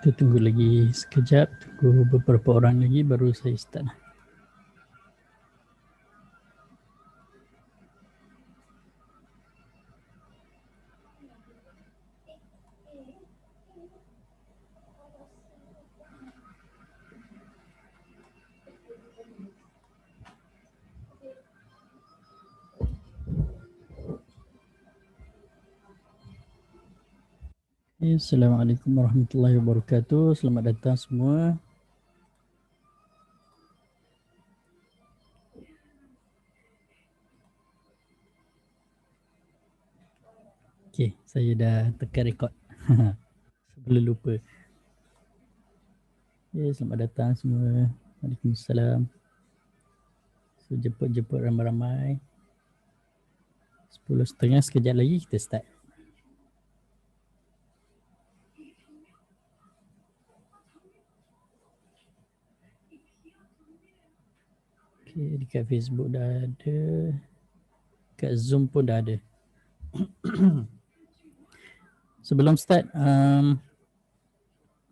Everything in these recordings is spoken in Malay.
Kita tunggu lagi sekejap, tunggu beberapa orang lagi baru saya start. Assalamualaikum warahmatullahi wabarakatuh. Selamat datang semua. Okey, saya dah tekan rekod. Sebelum lupa. Selamat datang semua. Waalaikumsalam. So, jemput-jemput ramai-ramai. 10.30 sekejap lagi kita start. Okey, dekat Facebook dah ada. Dekat Zoom pun dah ada. Sebelum start,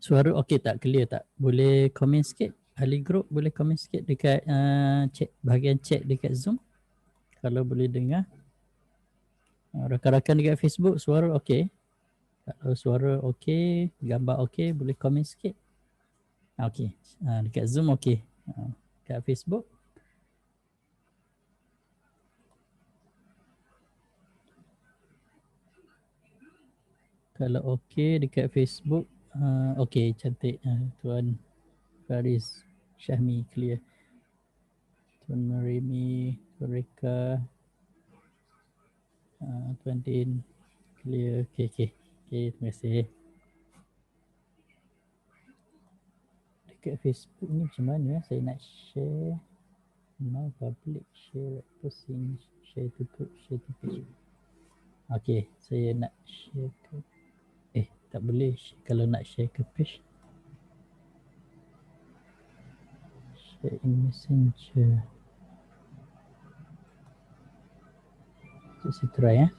suara okey tak? Clear tak? Boleh komen sikit? Ahli group boleh komen sikit dekat chat, bahagian chat dekat Zoom. Kalau boleh dengar. Rakan-rakan dekat Facebook suara okey. Kalau suara okey, gambar okey, boleh komen sikit. Okey. Dekat Zoom okey. Dekat Facebook kalau okey dekat Facebook okey, cantik. Tuan Faris Syahmi clear. Tuan Marimi, Tuan Reka, Tuan Din clear. Okey, okey. Okey, terima kasih. Dekat Facebook ni macam mana saya nak share? Now public share posting, share to group, share to page. Okey, saya nak share ke tak boleh kalau nak share ke page. Share in Messenger. Saya try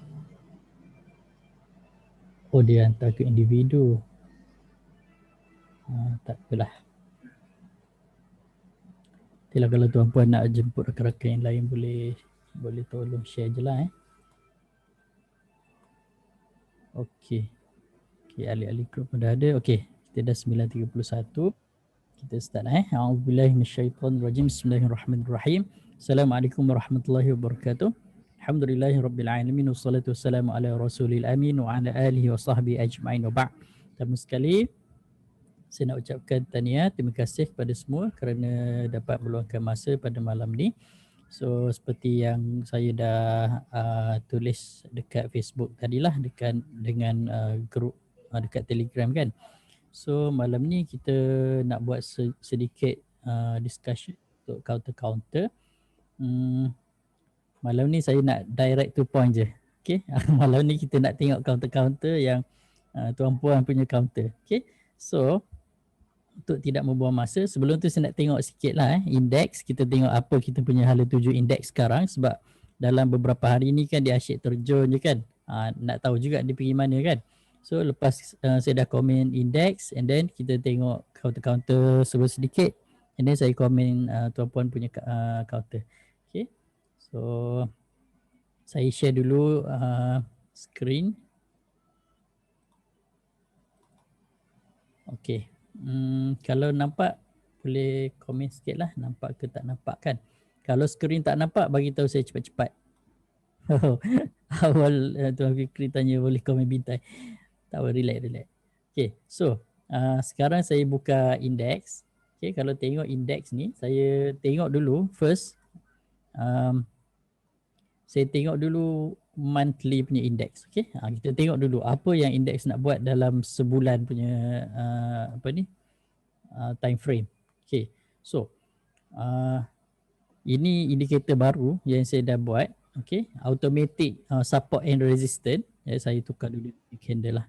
Oh, dia hantar ke individu. Tak apalah. Nantilah kalau tuan puan nak jemput rakan-rakan yang lain boleh tolong share je lah Okey. Okey, ahli-ahli group pun dah ada. Okey, kita dah 9.31. Kita start A'udzubillahi minasyaitonirrajim. Bismillahirrahmanirrahim. Assalamualaikum warahmatullahi wabarakatuh. Alhamdulillahirabbil alamin wassalatu wassalamu ala rasulil amin wa ala alihi wa sahbihi ajma'in wa ba'd. Pertama sekali saya nak ucapkan tahniah, terima kasih kepada semua kerana dapat meluangkan masa pada malam ni. So seperti yang saya dah tulis dekat Facebook tadilah dengan grup dekat Telegram kan. So malam ni kita nak buat sedikit discussion untuk counter-counter. Malam ni saya nak direct to point je. Okay, malam ni kita nak tengok counter-counter yang tuan puan punya counter. Okay, so untuk tidak membuang masa, sebelum tu saya nak tengok sikit lah indeks. Kita tengok apa kita punya hala tuju indeks sekarang sebab dalam beberapa hari ni kan dia asyik terjun je kan. Nak tahu juga dia pergi mana kan. So lepas saya dah komen indeks and then kita tengok counter-counter sedikit and then saya komen tuan puan punya counter. Okay, so saya share dulu screen. Okay. Kalau nampak boleh komen sikit lah, nampak ke tak nampak kan. Kalau skrin tak nampak bagi tahu saya cepat-cepat. Awal Tuan Fikri tanya boleh komen bintai. Tak apa, relax. Okay, so sekarang saya buka indeks. Okay, kalau tengok indeks ni, saya tengok dulu first. Saya tengok dulu monthly punya indeks. Okay, kita tengok dulu apa yang indeks nak buat dalam sebulan punya time frame. Okay, so ini indikator baru yang saya dah buat. Okay, automatic support and resistance. Saya tukar dulu candle lah.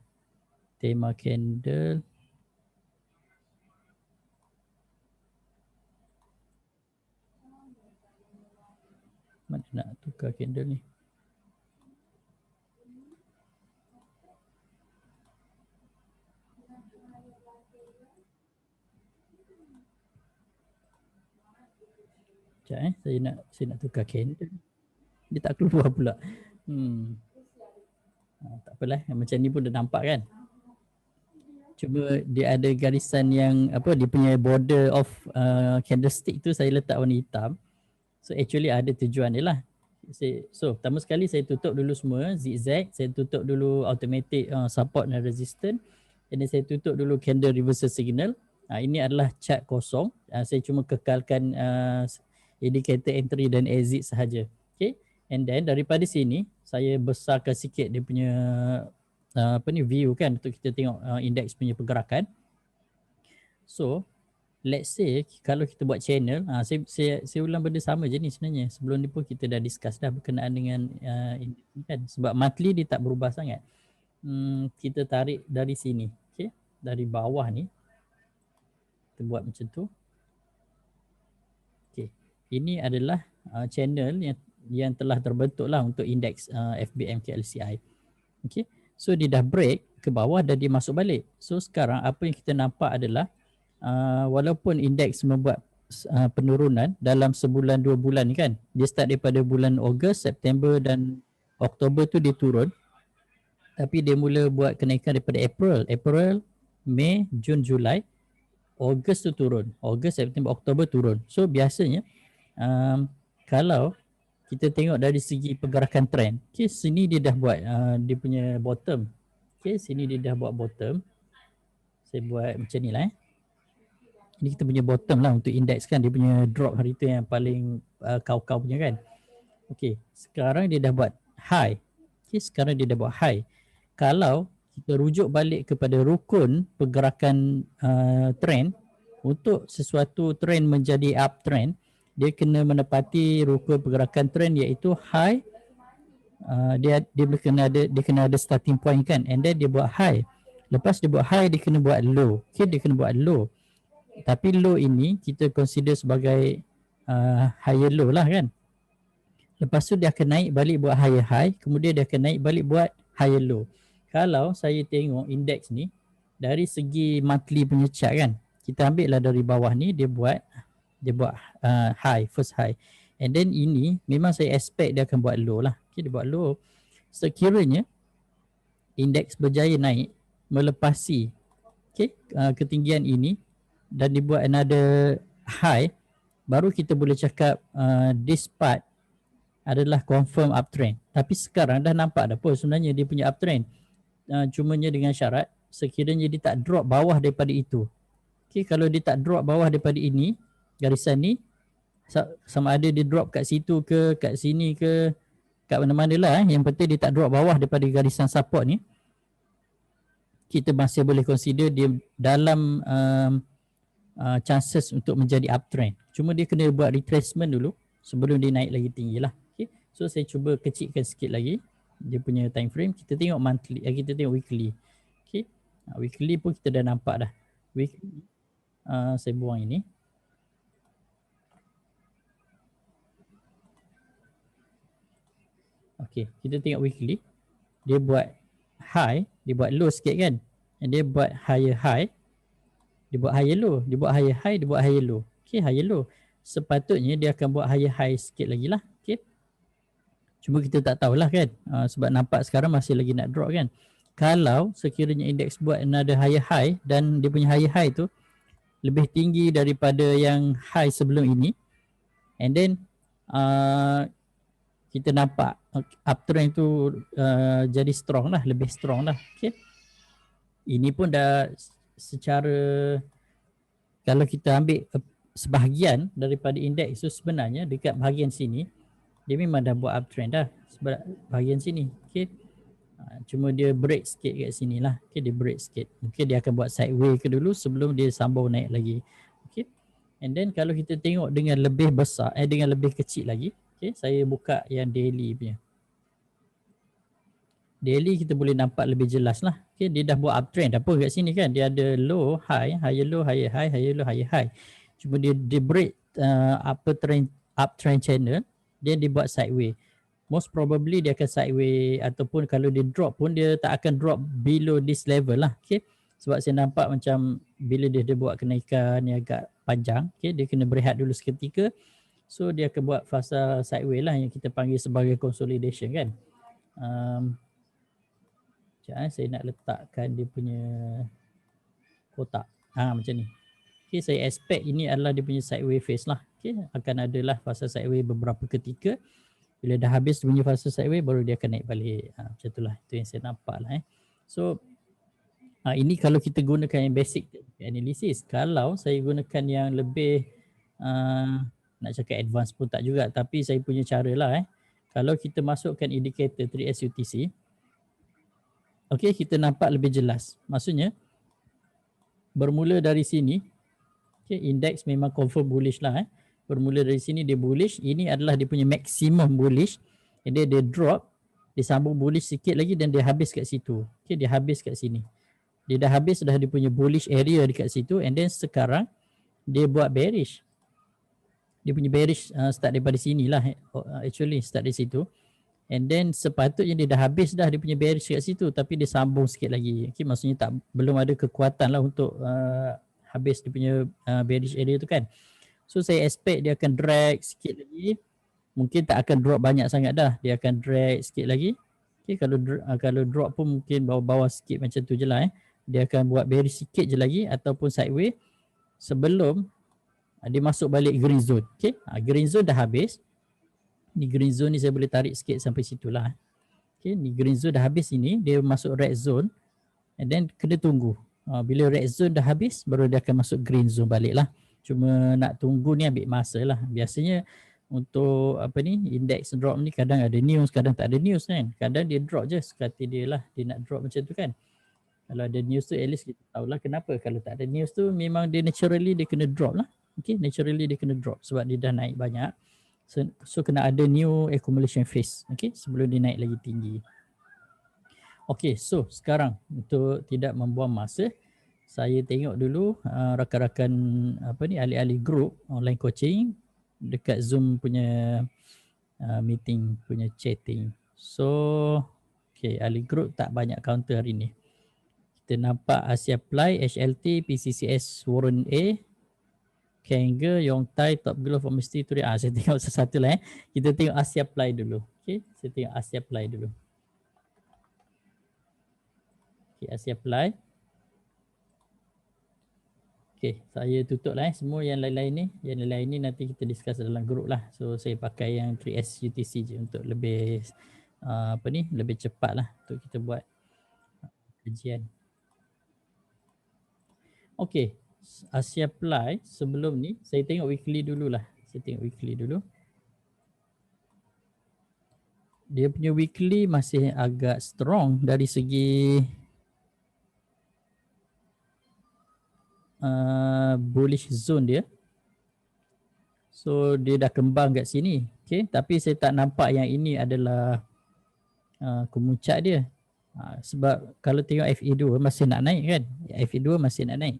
Tema candle. Mana nak tukar candle ni? Sekejap saya nak tukar candle. Dia tak keluar pula. Tak apalah, macam ni pun dah nampak kan. Cuma dia ada garisan yang apa, dia punya border of candlestick tu saya letak warna hitam. So actually ada tujuan dia lah. So pertama sekali saya tutup dulu semua zigzag, saya tutup dulu automatic support dan resistance, and then saya tutup dulu candle reversal signal. Ini adalah chart kosong. Saya cuma kekalkan indicator entry dan exit sahaja. Okay. And then daripada sini saya besarkan sikit dia punya view kan, untuk kita tengok indeks punya pergerakan. So let's say kalau kita buat channel, saya ulang benda sama je ni sebenarnya. Sebelum ni pun kita dah discuss dah berkenaan dengan indeks kan, sebab monthly dia tak berubah sangat. Kita tarik dari sini, okay, dari bawah ni kita buat macam tu. Okay, ini adalah channel yang telah terbentuk lah untuk indeks FBM KLCI. Okay, so dia dah break ke bawah dan dia masuk balik. So sekarang apa yang kita nampak adalah walaupun indeks membuat penurunan dalam sebulan 2 bulan ni kan, dia start daripada bulan Ogos, September dan Oktober tu dia turun, tapi dia mula buat kenaikan daripada April, Mei, Jun, Julai, Ogos tu turun, Ogos, September, Oktober turun. So biasanya kalau kita tengok dari segi pergerakan trend, okay, sini dia dah buat dia punya bottom. Okay, sini dia dah buat bottom. Saya buat macam ni lah Ini kita punya bottom lah untuk indeks kan, dia punya drop hari tu yang paling kau-kau punya kan. Okay, sekarang dia dah buat high. Okay, sekarang dia dah buat high. Kalau kita rujuk balik kepada rukun pergerakan trend, untuk sesuatu trend menjadi uptrend, dia kena menepati rukun pergerakan trend iaitu high. Dia kena ada starting point kan, and then dia buat high. Lepas dia buat high, dia kena buat low. Okay, dia kena buat low. Tapi low ini kita consider sebagai higher low lah kan. Lepas tu dia akan naik balik buat higher high, kemudian dia akan naik balik buat higher low. Kalau saya tengok indeks ni dari segi monthly punya chart kan, kita ambil lah dari bawah ni, dia buat high, first high, and then ini memang saya expect dia akan buat low lah. Okay, dia buat low. Sekiranya indeks berjaya naik melepasi ketinggian ini dan dibuat another high, baru kita boleh cakap this part adalah confirm uptrend. Tapi sekarang dah nampak dah pun sebenarnya dia punya uptrend. Cumanya dengan syarat sekiranya dia tak drop bawah daripada itu. Okay, kalau dia tak drop bawah daripada ini, garisan ni, sama ada dia drop kat situ ke, kat sini ke, kat mana-mana lah, yang penting dia tak drop bawah daripada garisan support ni, kita masih boleh consider dia dalam chances untuk menjadi uptrend. Cuma dia kena buat retracement dulu sebelum dia naik lagi tinggi lah. Okay. So saya cuba kecilkan sikit lagi dia punya time frame. Kita tengok monthly, kita tengok weekly. Okay. Weekly pun kita dah nampak dah. Weekly, saya buang ini. Okay, kita tengok weekly. Dia buat high, dia buat low sikit kan. And dia buat higher high, dia buat higher low, dia buat higher high, dia buat higher low. Okay, higher low. Sepatutnya dia akan buat higher high sikit lagi lah. Okay. Cuma kita tak tahulah kan, sebab nampak sekarang masih lagi nak drop kan. Kalau sekiranya indeks buat another higher high dan dia punya higher high tu lebih tinggi daripada yang high sebelum ini, and then kita nampak uptrend tu jadi strong lah, lebih strong lah. Okay. Ini pun dah secara, kalau kita ambil sebahagian daripada indeks tu, sebenarnya dekat bahagian sini dia memang dah buat uptrend dah sebab bahagian sini. Okay. Cuma dia break sikit kat sini lah. Okay, dia break sikit. Mungkin dia akan buat sideway ke dulu sebelum dia sambung naik lagi. Okay. And then kalau kita tengok dengan lebih besar, dengan lebih kecil lagi. Okay, saya buka yang daily punya. Daily kita boleh nampak lebih jelas lah. Okay, dia dah buat uptrend apa kat sini kan. Dia ada low, high, higher low, higher high, higher low, higher high. Cuma dia break uptrend channel, dia buat sideway. Most probably dia akan sideway, ataupun kalau dia drop pun dia tak akan drop below this level lah. Okay. Sebab saya nampak macam bila dia buat kenaikan yang agak panjang, okay, dia kena berehat dulu seketika. So dia akan buat fasa sideways lah yang kita panggil sebagai consolidation kan. Sekejap, saya nak letakkan dia punya kotak. Macam ni. Okay, saya expect ini adalah dia punya sideways phase lah. Okay, akan adalah fasa sideways beberapa ketika. Bila dah habis punya fasa sideways baru dia akan naik balik. Macam itulah. Itu yang saya nampak lah. So ini kalau kita gunakan yang basic analysis. Kalau saya gunakan yang lebih nak cakap advance pun tak juga, tapi saya punya cara lah. Kalau kita masukkan indikator 3S UTC, okay, kita nampak lebih jelas. Maksudnya bermula dari sini, okay, indeks memang confirm bullish lah. Bermula dari sini dia bullish. Ini adalah dia punya maximum bullish. Jadi dia drop, dia sambung bullish sikit lagi dan dia habis kat situ. Okay, dia habis kat sini. Dia dah habis dah dia punya bullish area dekat situ, and then sekarang dia buat bearish. Dia punya bearish start daripada sini lah, actually start dari situ. And then sepatutnya dia dah habis dah dia punya bearish kat situ, tapi dia sambung sikit lagi. Okay, maksudnya belum ada kekuatan lah untuk habis dia punya bearish area tu kan. So saya expect dia akan drag sikit lagi. Mungkin tak akan drop banyak sangat dah. Dia akan drag sikit lagi. Okay, kalau drop pun mungkin bawah-bawah sikit macam tu je lah. Dia akan buat bearish sikit je lagi ataupun sideways sebelum dia masuk balik green zone. Okay, green zone dah habis. Ni green zone ni saya boleh tarik sikit sampai situ lah. Okay, ni green zone dah habis ini. Dia masuk red zone. And then kena tunggu. Bila red zone dah habis baru dia akan masuk green zone balik lah. Cuma nak tunggu ni ambil masa lah. Biasanya untuk index drop ni kadang ada news, kadang tak ada news kan. Kadang dia drop je sekali dia lah. Dia nak drop macam tu kan. Kalau ada news tu at least kita tahulah kenapa. Kalau tak ada news tu memang dia naturally dia kena drop lah. Okay, naturally dia kena drop sebab dia dah naik banyak. So kena ada new accumulation phase. Okay, sebelum dia naik lagi tinggi. Okay, so sekarang untuk tidak membuang masa, saya tengok dulu rakan-rakan ahli-ahli group online coaching dekat Zoom punya meeting punya chatting. So okay, ahli group tak banyak counter hari ni. Kita nampak Asia Apply, HLT, PCCS, Warren A, Kanger, Yongtai, Top Glove, Honesty, Turi. Saya tengok satu-satu lah. Kita tengok Asia Apply dulu. Okay, saya tengok Asia Apply dulu. Okay, Asia Apply. Okay, saya tutup lah semua yang lain-lain ni. Yang lain-lain ni nanti kita discuss dalam group lah. So saya pakai yang 3S UTC je untuk lebih lebih cepat lah untuk kita buat kajian. Okay, Asia Apply sebelum ni saya tengok weekly dululah. Saya tengok weekly dulu. Dia punya weekly masih agak strong dari segi bullish zone dia. So dia dah kembang kat sini. Okay, tapi saya tak nampak yang ini adalah kemuncak dia. Sebab kalau tengok FE2 masih nak naik kan. FE2 masih nak naik.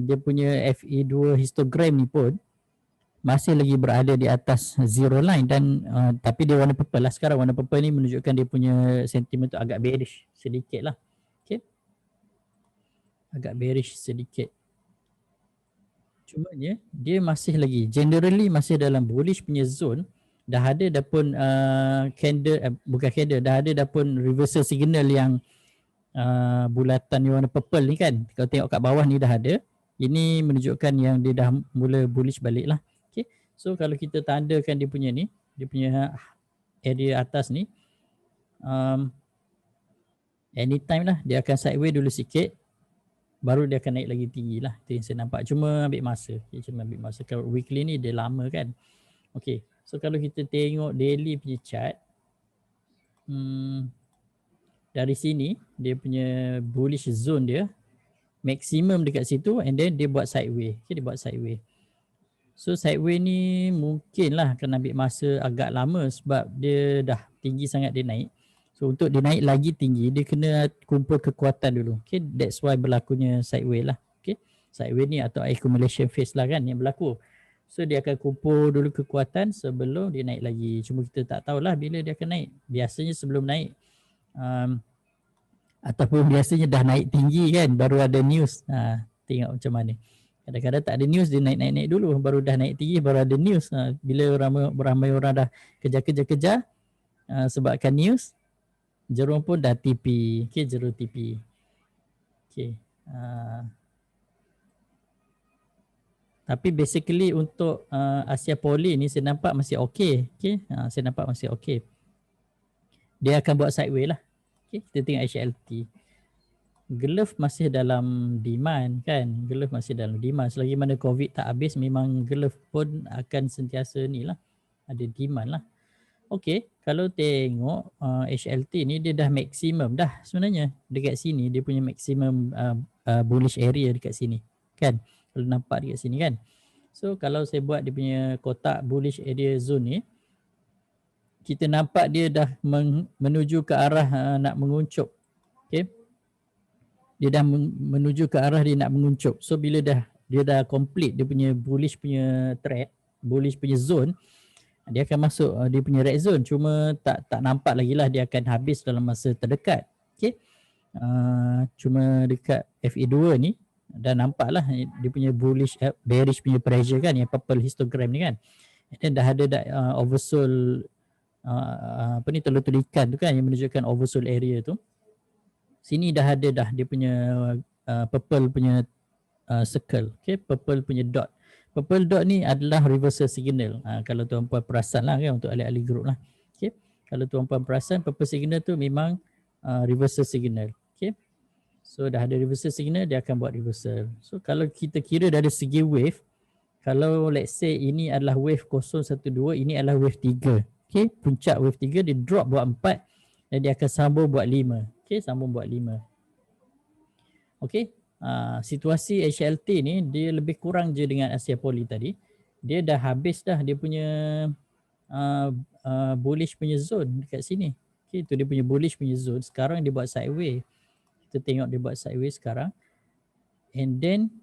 Dia punya FE2 histogram ni pun masih lagi berada di atas zero line dan tapi dia warna purple lah sekarang. Warna purple ni menunjukkan dia punya sentimen tu agak bearish sedikit lah. Okay, agak bearish sedikit. Cumanya dia masih lagi generally masih dalam bullish punya zone. Dah ada dah pun candle bukan candle, dah ada dah pun reversal signal yang bulatan yang warna purple ni kan. Kalau tengok kat bawah ni dah ada. Ini menunjukkan yang dia dah mula bullish balik lah. Okay, so kalau kita tandakan dia punya ni, dia punya area atas ni, anytime lah dia akan sideways dulu sikit, baru dia akan naik lagi tinggi lah. Itu yang saya nampak. Cuma ambil masa. Okay, cuma ambil masa. Kalau weekly ni dia lama kan. Okay, so kalau kita tengok daily punya chart, dari sini dia punya bullish zone dia maksimum dekat situ, and then dia buat sideways. Okay, dia buat sideways. So sideways ni mungkin lah akan ambil masa agak lama sebab dia dah tinggi sangat dia naik. So untuk dia naik lagi tinggi, dia kena kumpul kekuatan dulu. Okay, that's why berlakunya sideways lah. Okay, sideways ni atau accumulation phase lah kan yang berlaku. So dia akan kumpul dulu kekuatan sebelum dia naik lagi. Cuma kita tak tahulah bila dia akan naik. Biasanya sebelum naik Ataupun biasanya dah naik tinggi kan baru ada news. Tengok macam mana. Kadang-kadang tak ada news, dia naik dulu, baru dah naik tinggi baru ada news. Bila ramai orang dah kejar sebabkan news, Jerung pun dah TP. Okay, Jerung TP. Okay. Tapi basically untuk Asia Poly ni saya nampak masih okey. Okay. Saya nampak masih okey. Dia akan buat sideway lah. Okay. Kita tengok HLT. Glove masih dalam demand kan. Glove masih dalam demand. Selagi mana COVID tak habis, memang glove pun akan sentiasa ni lah. Ada demand lah. Okey, kalau tengok HLT ni dia dah maksimum dah sebenarnya. Dekat sini dia punya maksimum bullish area dekat sini. Kan? Kalau nampak dekat sini kan. So kalau saya buat dia punya kotak bullish area zone ni, kita nampak dia dah menuju ke arah nak menguncup. Okay. Dia dah menuju ke arah dia nak menguncup. So bila dia dah complete dia punya bullish punya thread, bullish punya zone, dia akan masuk dia punya red zone. Cuma tak nampak lagi lah dia akan habis dalam masa terdekat. Okay. Cuma dekat FE2 ni dah nampak lah dia punya bullish bearish punya pressure kan, yang purple histogram ni kan. Dan dah ada oversold telur-telur ikan tu kan yang menunjukkan oversold area tu. Sini dah ada dah dia punya purple punya circle. Okay, purple punya dot. Purple dot ni adalah reversal signal. Kalau tuan-puan perasan lah kan, untuk ahli-ahli group lah. Okay. Kalau tuan-puan perasan, purple signal tu memang reversal signal. Okay. So dah ada reversal signal, dia akan buat reversal. So kalau kita kira dari segi wave, kalau let's say ini adalah wave 012, ini adalah wave 3. Okay. Puncak wave 3 dia drop buat 4 dan dia akan sambung buat 5. Okay, sambung buat 5. Okay. Situasi HLT ni dia lebih kurang je dengan Asia Poly tadi. Dia dah habis dah dia punya bullish punya zone dekat sini. Okay, itu dia punya bullish punya zone. Sekarang dia buat sideway. Kita tengok dia buat sideway sekarang. And then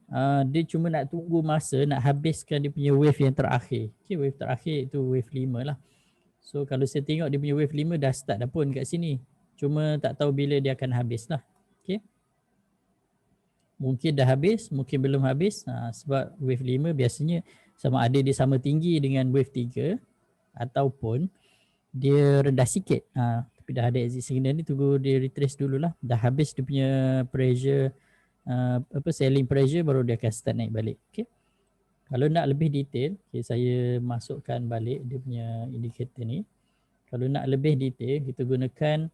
dia cuma nak tunggu masa nak habiskan dia punya wave yang terakhir. Okay, wave terakhir itu wave 5 lah. So kalau saya tengok dia punya wave 5 dah start dah pun kat sini. Cuma tak tahu bila dia akan habis lah. Okay. Mungkin dah habis, mungkin belum habis. Sebab wave 5 biasanya sama ada dia sama tinggi dengan wave 3 ataupun dia rendah sikit. Tapi dah ada exit signal ni, tunggu dia retrace dululah. Dah habis dia punya pressure, selling pressure, baru dia akan start naik balik. Okay. Kalau nak lebih detail, okay, saya masukkan balik dia punya indicator ni. Kalau nak lebih detail, kita gunakan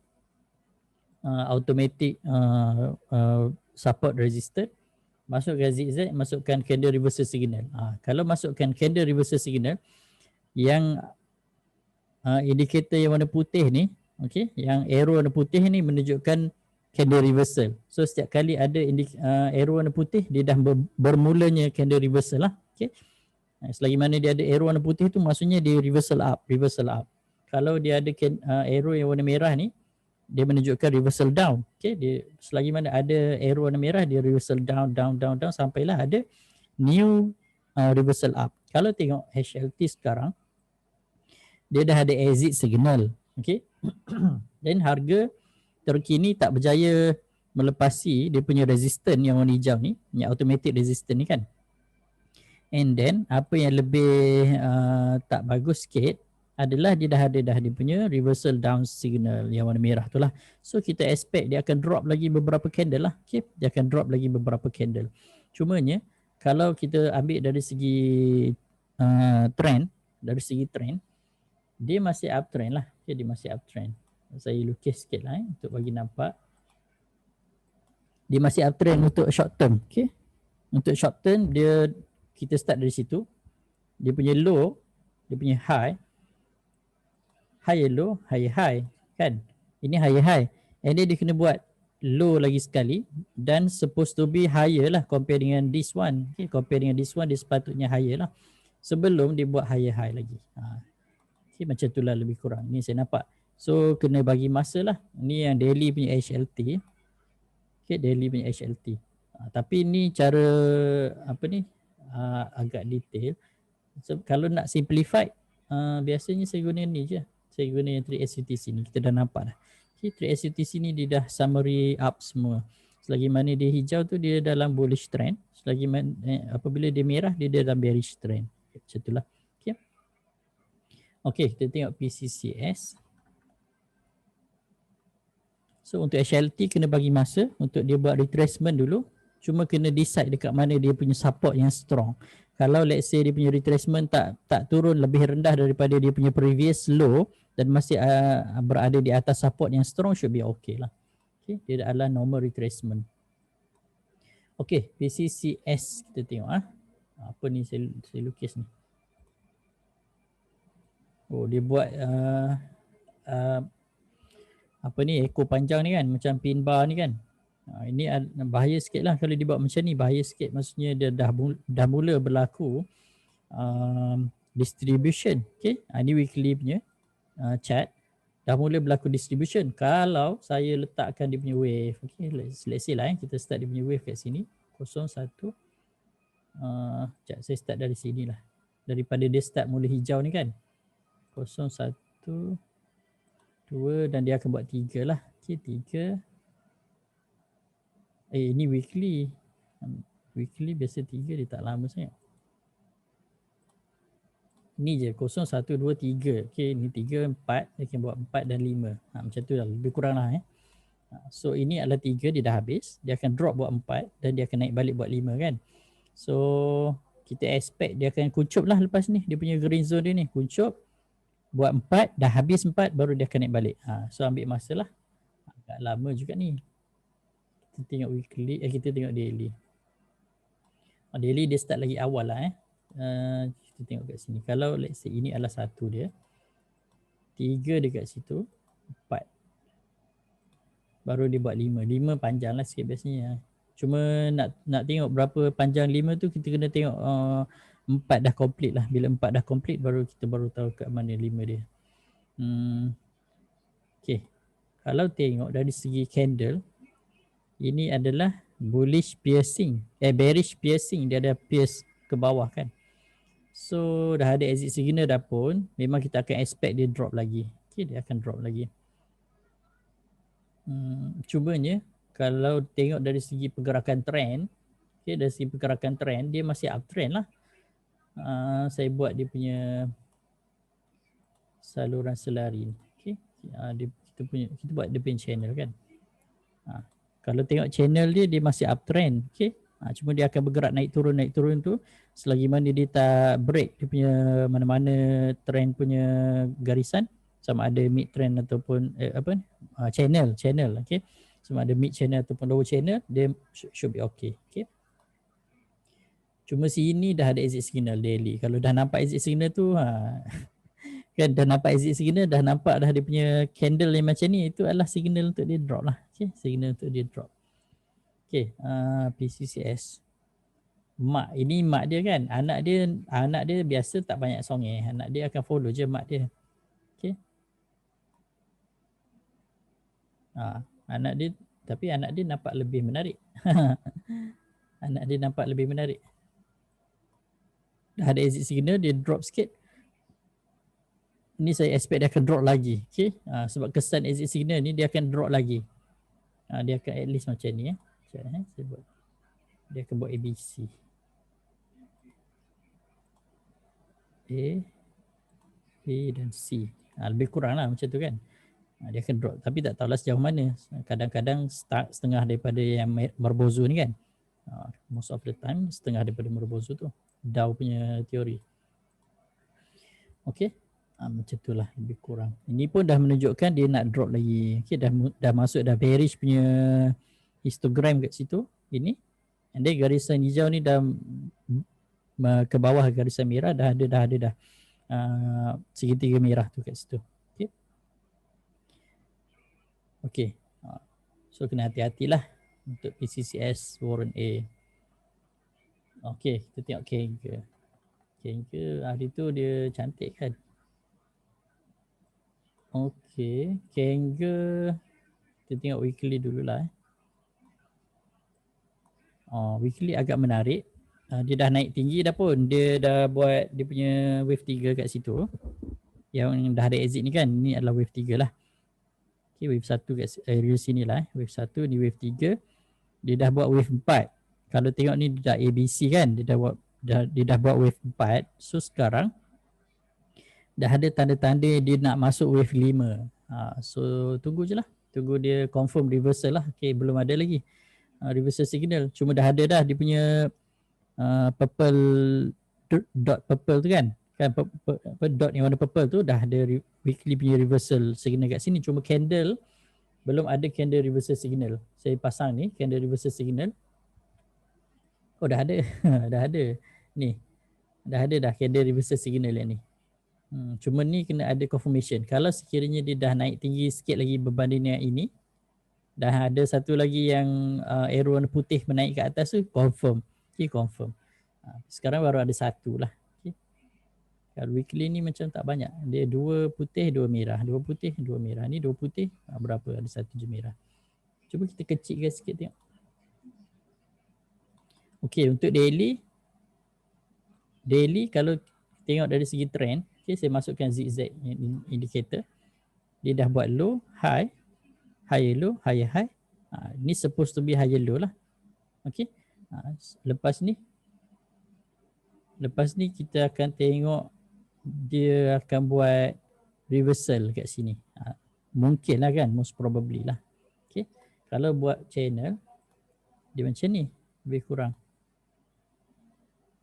automatic support resistor. Masukkan zigzag, masukkan candle reversal signal. Kalau masukkan candle reversal signal, yang indikator yang warna putih ni, okay, yang arrow warna putih ni menunjukkan candle reversal. So setiap kali ada arrow warna putih, dia dah bermulanya candle reversal lah. Okay. Selagi mana dia ada arrow warna putih tu, maksudnya dia reversal up, reversal up. Kalau dia ada arrow yang warna merah ni, dia menunjukkan reversal down. Okay, dia selagi mana ada arrow warna merah, dia reversal down, down, down, down sampailah ada new reversal up. Kalau tengok HLT sekarang, dia dah ada exit signal. Okay. Dan harga terkini tak berjaya melepasi dia punya resistance yang warna hijau ni, yang automatic resistance ni kan. And then apa yang lebih tak bagus sikit adalah dia dah ada dia punya reversal down signal yang warna merah tu lah. So kita expect dia akan drop lagi beberapa candle lah. Okay. Dia akan drop lagi beberapa candle. Cumanya kalau kita ambil dari segi trend, dari segi trend, dia masih uptrend lah. Okay, dia masih uptrend. Saya lukis sikit lah untuk bagi nampak. Dia masih uptrend untuk short term. Okay. Untuk short term, kita start dari situ. Dia punya low, dia punya high low, high kan. Ini high. And then dia kena buat low lagi sekali dan supposed to be higher lah compare dengan this one. Okay, compare dengan this one dia sepatutnya higher lah sebelum dia buat high lagi. Okay, macam itulah lebih kurang. Ni saya nampak. So kena bagi masa lah. Ni yang daily punya HLT. Okay, daily punya HLT. Tapi ni cara agak detail. So, kalau nak simplify, biasanya saya guna ni je. Saya guna yang 3SVTC ni. Kita dah nampak dah. Okay, trade SUTC ni dia dah summary up semua. Selagi mana dia hijau tu dia dalam bullish trend. Selagi mana apabila dia merah dia dalam bearish trend. Macam itulah. Okay. Okay, kita tengok PCCS. So untuk HLT kena bagi masa untuk dia buat retracement dulu. Cuma kena decide dekat mana dia punya support yang strong. Kalau let's say dia punya retracement tak turun lebih rendah daripada dia punya previous low dan masih berada di atas support yang strong, should be okay lah. Okay, dia adalah normal retracement. Okay, PCCS kita tengok apa ni saya lukis ni. Oh, dia buat apa ni, ekor panjang ni kan, macam pin bar ni kan. Ini bahaya sikit lah kalau dibuat macam ni, bahaya sikit. Maksudnya dia dah mula berlaku distribution. Okay, ini weekly punya chart. Dah mula berlaku distribution. Kalau saya letakkan dia punya wave, okay, let's say lah kita start dia punya wave kat sini, 01. Sekejap, saya start dari sini lah. Daripada dia start mula hijau ni kan, 01, 2 dan dia akan buat 3 lah. Okay, 3. Ini weekly. Weekly biasa 3 dia tak lama sangat. Ni je 0, 1, 2, 3. Okay, ni 3, 4. Dia akan buat 4 dan 5. Macam tu lah, lebih kurang lah. So ini adalah 3, dia dah habis. Dia akan drop buat 4 dan dia akan naik balik buat 5 kan. So kita expect dia akan kuncup lah lepas ni. Dia punya green zone dia ni kuncup. Buat 4, dah habis 4 baru dia akan naik balik. So ambil masa lah. Agak lama juga ni. Kita tengok weekly, kita tengok daily. Daily dia start lagi awal lah. Kita tengok kat sini. Kalau let's say ini adalah 1 dia, 3 dekat situ, 4. Baru dia buat 5. 5 panjang lah sikit biasanya. Cuma nak tengok berapa panjang 5 tu kita kena tengok 4 dah complete lah. Bila 4 dah complete baru kita baru tahu kat mana 5 dia. Okay. Kalau tengok dari segi candle, ini adalah bullish piercing. Bearish piercing. Dia ada pierce ke bawah kan. So dah ada exit signal dah pun, memang kita akan expect dia drop lagi. Okay, dia akan drop lagi. Cumanya kalau tengok dari segi pergerakan trend, okay, dari segi pergerakan trend dia masih uptrend lah. Saya buat dia punya saluran selari. Okay, kita buat dia punya channel kan. Kalau tengok channel dia masih uptrend. Okay. Cuma dia akan bergerak naik turun tu selagi mana dia tak break dia punya mana-mana trend punya garisan, sama ada mid trend ataupun channel, okay, sama ada mid channel ataupun lower channel, dia should be okay. Okay, cuma sini dah ada exit signal daily. Kalau dah nampak exit signal tu kan, dah nampak exit signal, dah nampak dah dia punya candle yang macam ni, itu adalah signal untuk dia drop lah. Okay, signal untuk dia drop. Okay, PCCS. Ini mak dia kan, anak dia biasa tak banyak songeh. Anak dia akan follow je mak dia. Okay. Anak dia, tapi anak dia nampak lebih menarik. Anak dia nampak lebih menarik. Dah ada exit signal, dia drop sikit. Ni saya expect dia akan drop lagi. Okay. Sebab kesan exit signal ni dia akan drop lagi. Dia akan at least macam ni. Saya buat. Dia akan buat ABC. A, B dan C. Lebih kurang lah macam tu kan. Dia akan drop. Tapi tak tahulah sejauh mana. Kadang-kadang start setengah daripada yang Merbozo ni kan. Most of the time setengah daripada Merbozo tu. Dow punya teori. Okay. Macam tu lah lebih kurang. Ini pun dah menunjukkan dia nak drop lagi. Okay, dah masuk dah bearish punya histogram kat situ. Ini. And then garisan hijau ni dah ke bawah garisan merah, dah ada segitiga merah tu kat situ. Okay. Okay. So kena hati-hatilah untuk PCCS Warren A. Okay, kita tengok Kenga. Kenga hari tu dia cantik kan. Okay, Kenga kita tengok weekly dululah. Weekly agak menarik. Dia dah naik tinggi dah pun. Dia dah buat dia punya wave 3 kat situ. Yang dah ada exit ni kan. Ni adalah wave 3 lah. Okay, wave 1 kat area sini lah. Wave 1 ni wave 3. Dia dah buat wave 4. Kalau tengok ni dia dah ABC kan. Dia dah buat wave 4. So sekarang dah ada tanda-tanda dia nak masuk wave 5. So tunggu je lah. Tunggu dia confirm reversal lah. Okay, belum ada lagi reversal signal. Cuma dah ada dah dia punya purple dot purple tu kan. Kan dot yang warna purple tu dah ada weekly punya reversal signal kat sini. Cuma candle belum ada candle reversal signal. Saya pasang ni candle reversal signal. Oh dah ada. Dah ada. Ni. Dah ada dah candle reversal signal yang ni. Cuma ni kena ada confirmation. Kalau sekiranya dia dah naik tinggi sikit lagi berbanding dengan ini, dah ada satu lagi yang arrow warna putih menaik ke atas tu, confirm. Okay, confirm. Sekarang baru ada satu lah. Okay. Kalau weekly ni macam tak banyak. Dia 2 putih, 2 merah. 2 putih, 2 merah. Ni 2 putih, berapa? Ada satu je merah. Cuba kita kecilkan sikit tengok. Okay, untuk daily kalau tengok dari segi trend, okay, saya masukkan zigzag indicator. Dia dah buat low, high, higher low, higher high. Ni supposed to be higher low lah. Okay. Lepas ni kita akan tengok dia akan buat reversal kat sini. Mungkin lah kan, most probably lah. Okay. Kalau buat channel, dia macam ni, lebih kurang.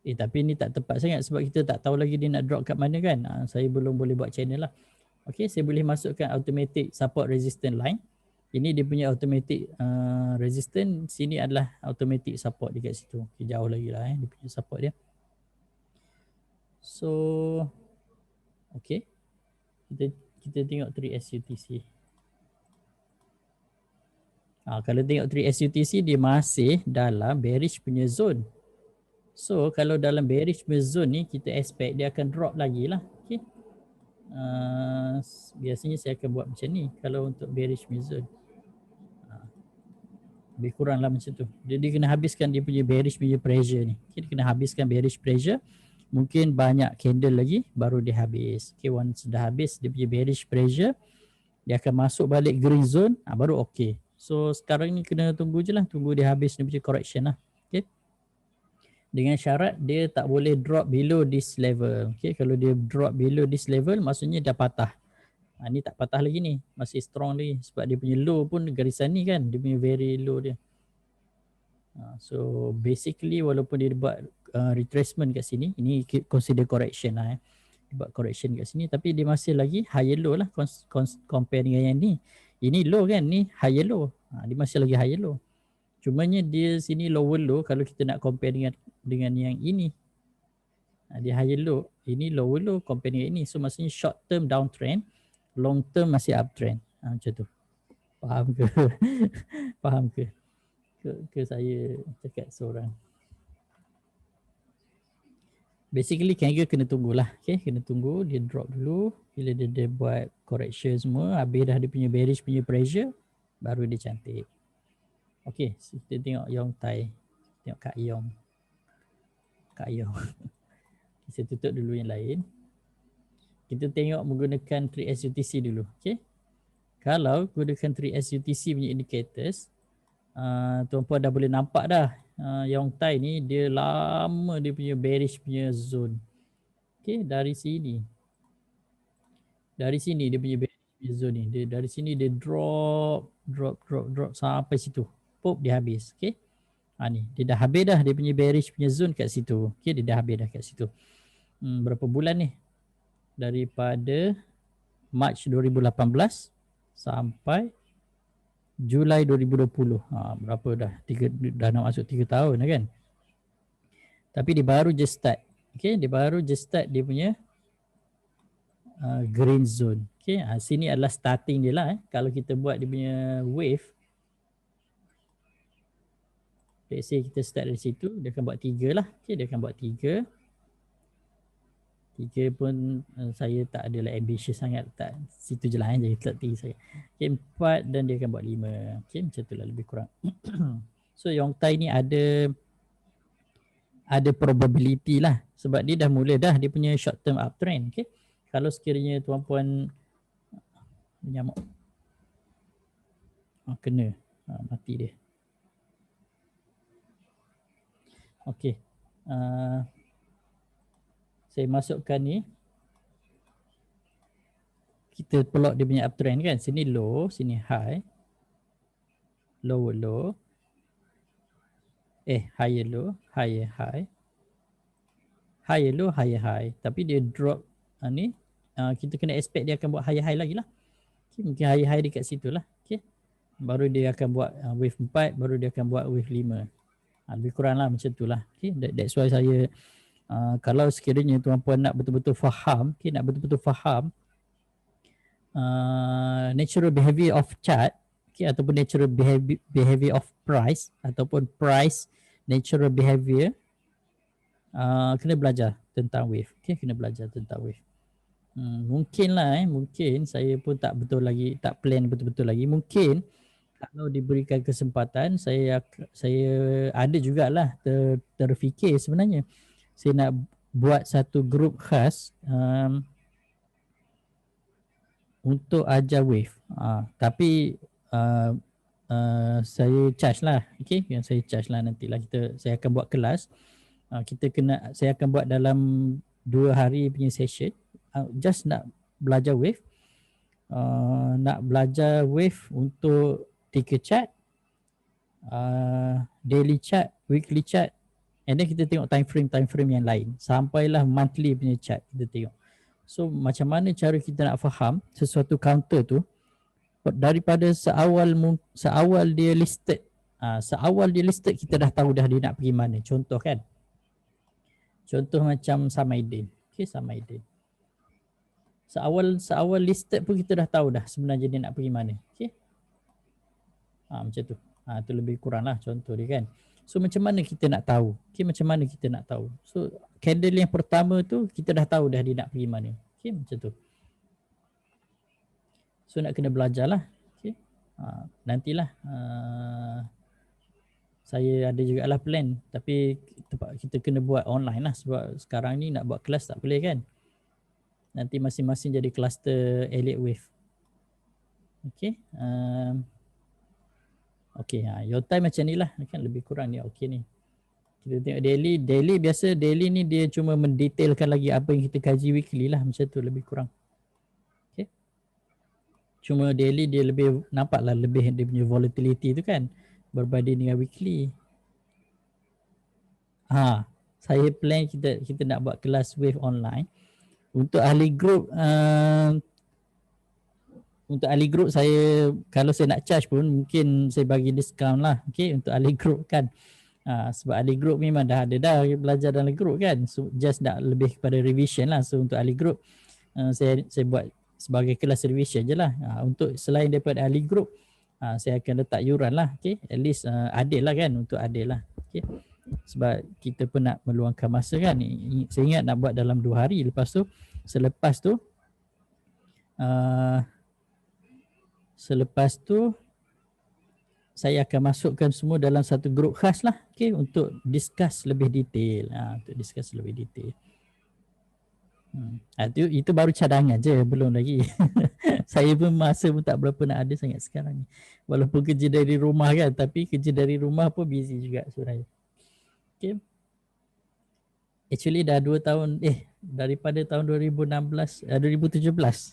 Tapi ni tak tepat sangat sebab kita tak tahu lagi dia nak drop kat mana kan. Saya belum boleh buat channel lah. Okay, saya boleh masukkan automatic support resistance line. Ini dia punya automatic resistance. Sini adalah automatic support dekat situ. Okay, jauh lagi lah dia punya support dia. So, okay. Kita tengok 3SUTC. Kalau tengok 3SUTC dia masih dalam bearish punya zone. So kalau dalam bearish punya zone ni kita expect dia akan drop lagi lah. Okay. Biasanya saya akan buat macam ni kalau untuk bearish punya zone. Lebih kurang lah macam tu. Dia kena habiskan dia punya bearish punya pressure ni. Okay, dia kena habiskan bearish pressure. Mungkin banyak candle lagi baru dia habis. Okay, once dah habis dia punya bearish pressure, dia akan masuk balik green zone, baru okay. So sekarang ni kena tunggu je lah. Tunggu dia habis dia punya correction lah. Okay. Dengan syarat dia tak boleh drop below this level. Okay, kalau dia drop below this level maksudnya dah patah. Ni tak patah lagi ni, masih strong lagi sebab dia punya low pun garisan ni kan, dia punya very low dia. So basically walaupun dia buat retracement kat sini, ini consider correction lah. Dia buat correction kat sini tapi dia masih lagi higher low lah compare dengan yang ni. Ini low kan, ni higher low. Dia masih lagi higher low. Cumanya dia sini lower low kalau kita nak compare dengan yang ini. Dia higher low, ini lower low compare dengan ini. So maksudnya short term downtrend, long term masih uptrend. Macam tu. Faham ke? Faham ke? Ke saya cakap seorang. Basically Kangol kena tunggulah. Okay, kena tunggu dia drop dulu. Bila dia buat correction semua, habis dah dia punya bearish punya pressure, baru dia cantik. Okay, kita tengok Yong Tai. Tengok Kak Yong. Kak Yong. Kita tutup dulu yang lain. Kita tengok menggunakan 3SUTC dulu. Okay. Kalau gunakan 3SUTC punya indicators, tuan-puan dah boleh nampak dah. Yong Tai ni dia lama dia punya bearish punya zone. Okay, dari sini. Dari sini dia punya bearish punya zone ni. Dari sini dia drop sampai situ. Pop dia habis. Okay. Ni dia dah habis dah dia punya bearish punya zone kat situ. Okay, dia dah habis dah kat situ. Berapa bulan ni? Daripada March 2018 sampai Julai 2020. Berapa dah? Dah nak masuk 3 tahun dah kan? Tapi dia baru just start. Okay, dia baru just start dia punya green zone. Okay, sini adalah starting dia lah. Kalau kita buat dia punya wave, let's say kita start dari situ, dia akan buat 3 lah. Okay, dia akan buat 3. 3 pun saya tak adalah ambitious sangat, tak situ je lah jadi tak tinggi saya. Okay, 4 dan dia akan buat 5. Okay, macam tu lah lebih kurang. So Yong Tai ni ada probability lah sebab dia dah mula dah dia punya short term uptrend. Okay, kalau sekiranya tuan-puan menyamuk, Kena. Mati dia. Okey. Saya masukkan ni. Kita plot dia punya uptrend kan. Sini low, sini high. Lower low. Higher low, higher high. Higher low, higher high. Tapi dia drop ni. Kita kena expect dia akan buat higher high lagi lah. Okay, mungkin higher high dekat situ lah. Okay. Baru dia akan buat wave 4, baru dia akan buat wave 5. Lebih kurang lah macam tu lah. Okay. That's why saya kalau sekiranya tuan-puan nak betul-betul faham, nak betul-betul faham natural behavior of chart, ataupun natural behavior of price, ataupun price natural behavior, kena belajar tentang wave. Kena belajar tentang wave. Mungkin lah mungkin saya pun tak betul lagi, tak plan betul-betul lagi. Mungkin kalau diberikan kesempatan, saya ada jugalah terfikir sebenarnya saya nak buat satu grup khas untuk ajar wave. Tapi saya charge lah. Yang saya charge lah nantilah saya akan buat kelas. Saya akan buat dalam 2 hari punya session. Just nak belajar wave. Nak belajar wave untuk 3 chart, daily chart, weekly chart, and then kita tengok time frame yang lain sampailah monthly punya chart kita tengok. So macam mana cara kita nak faham sesuatu counter tu daripada seawal dia listed. Seawal dia listed kita dah tahu dah dia nak pergi mana. Contoh kan, contoh macam Samaidin. Samaidin seawal listed pun kita dah tahu dah sebenarnya dia nak pergi mana. Macam tu. Tu lebih kurang lah contoh dia kan. So macam mana kita nak tahu? Macam mana kita nak tahu? So candle yang pertama tu kita dah tahu dah dia nak pergi mana. Macam tu. So nak kena belajar lah. Nantilah saya ada jugalah plan, tapi kita kena buat online lah sebab sekarang ni nak buat kelas tak boleh kan. Nanti masing-masing jadi cluster Elliott Wave. Your time macam ni lah kan, lebih kurang ni ni. Kita tengok daily biasa daily ni dia cuma mendetailkan lagi apa yang kita kaji weekly lah, macam tu lebih kurang. Cuma daily dia lebih nampak lah lebih dia punya volatility tu kan berbanding dengan weekly. Saya plan kita nak buat kelas wave online untuk ahli group. Untuk ahli group saya, kalau saya nak charge pun mungkin saya bagi diskaun lah. Untuk ahli group kan. Sebab ahli group memang dah ada dah belajar dalam group kan. So just nak lebih kepada revision lah. So untuk ahli group saya buat sebagai kelas revision je lah. Untuk selain daripada ahli group, saya akan letak yuran lah. At least adil lah kan, untuk adil lah. Sebab kita pun nak meluangkan masa kan. Saya ingat nak buat dalam 2 hari. Selepas tu saya akan masukkan semua dalam satu grup khas lah, untuk discuss lebih detail. Itu baru cadangan je, belum lagi. Saya pun masa pun tak berapa nak ada sangat sekarang ni. Walaupun kerja dari rumah kan, tapi kerja dari rumah pun busy juga sebenarnya. Actually dah 2 tahun, daripada tahun 2017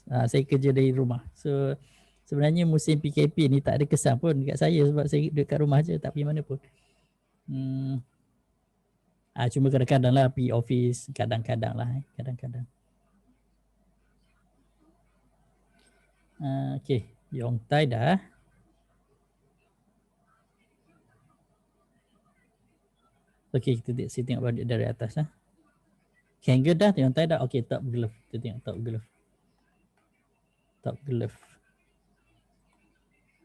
saya kerja dari rumah. So sebenarnya musim PKP ni tak ada kesan pun dekat saya sebab saya dekat rumah je, tak pergi mana pun. Cuma kadang-kadang lah pergi office, kadang-kadang lah. Yongtai dah. Kita tengok balik dari atas lah. Kangaroo dah, Yongtai dah. Top glove. Kita tengok top glove.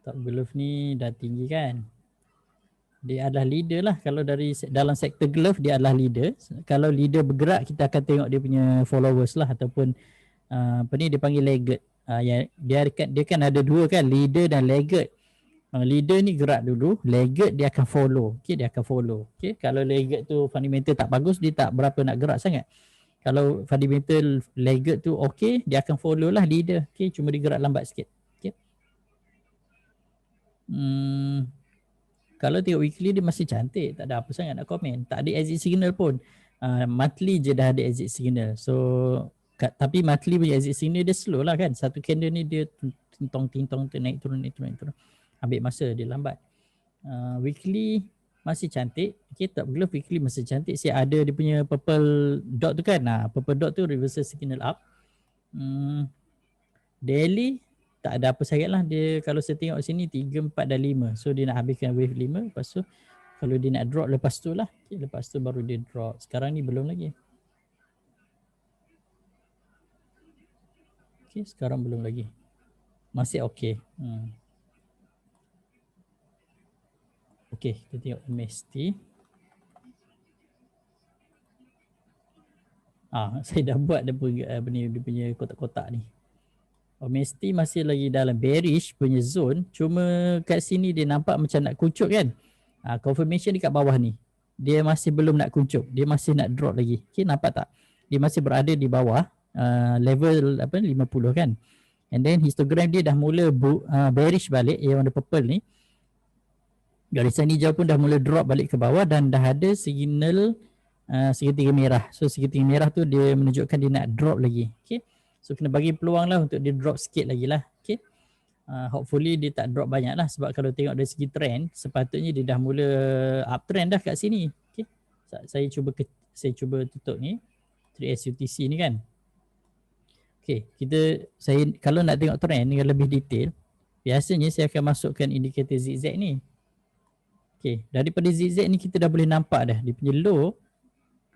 Top glove ni dah tinggi kan. Dia adalah leader lah. Kalau dari dalam sektor glove dia adalah leader. Kalau leader bergerak, kita akan tengok dia punya followers lah, ataupun dia panggil laggard. Dia kan ada 2 kan, leader dan laggard. Leader ni gerak dulu, laggard dia akan follow. Dia akan follow. Kalau laggard tu fundamental tak bagus, dia tak berapa nak gerak sangat. Kalau fundamental laggard tu dia akan follow lah leader. Cuma dia gerak lambat sikit. Kalau tengok weekly dia masih cantik, tak ada apa sangat nak komen. Tak ada exit signal pun. Monthly je dah ada exit signal. So tapi monthly punya exit signal dia slow lah kan. Satu candle ni dia tintong naik turun naik turun naik turun. Ambil masa dia lambat. Weekly masih cantik. Okay, tak perlu weekly masih cantik. Si ada dia punya purple dot tu kan. Purple dot tu reversal signal up. Daily tak ada apa sangat lah. Dia kalau saya tengok sini 3, 4 dan 5. So dia nak habiskan wave 5. Lepas tu kalau dia nak drop lepas tu lah. Okay, lepas tu baru dia drop. Sekarang ni belum lagi. Okay, sekarang belum lagi. Masih okay. Okay, kita tengok MST. Saya dah buat dia punya kotak-kotak ni. MST masih lagi dalam bearish punya zone. Cuma kat sini dia nampak macam nak kuncup kan. Confirmation dekat bawah ni. Dia masih belum nak kuncup. Dia masih nak drop lagi. Okay, nampak tak? Dia masih berada di bawah level 50 kan. And then histogram dia dah mula bearish balik yang warna purple ni. Garisan hijau pun dah mula drop balik ke bawah dan dah ada signal segitiga merah. So segitiga merah tu dia menunjukkan dia nak drop lagi. Okay. So kena bagi peluang lah untuk dia drop sikit lagi lah. Okay. Hopefully dia tak drop banyak lah. Sebab kalau tengok dari segi trend, sepatutnya dia dah mula uptrend dah kat sini. Okay. Saya cuba tutup ni 3S UTC ni kan. Okay. Kalau nak tengok trend yang lebih detail, biasanya saya akan masukkan indikator zigzag ni. Okay, daripada zigzag ni kita dah boleh nampak dah dia punya low,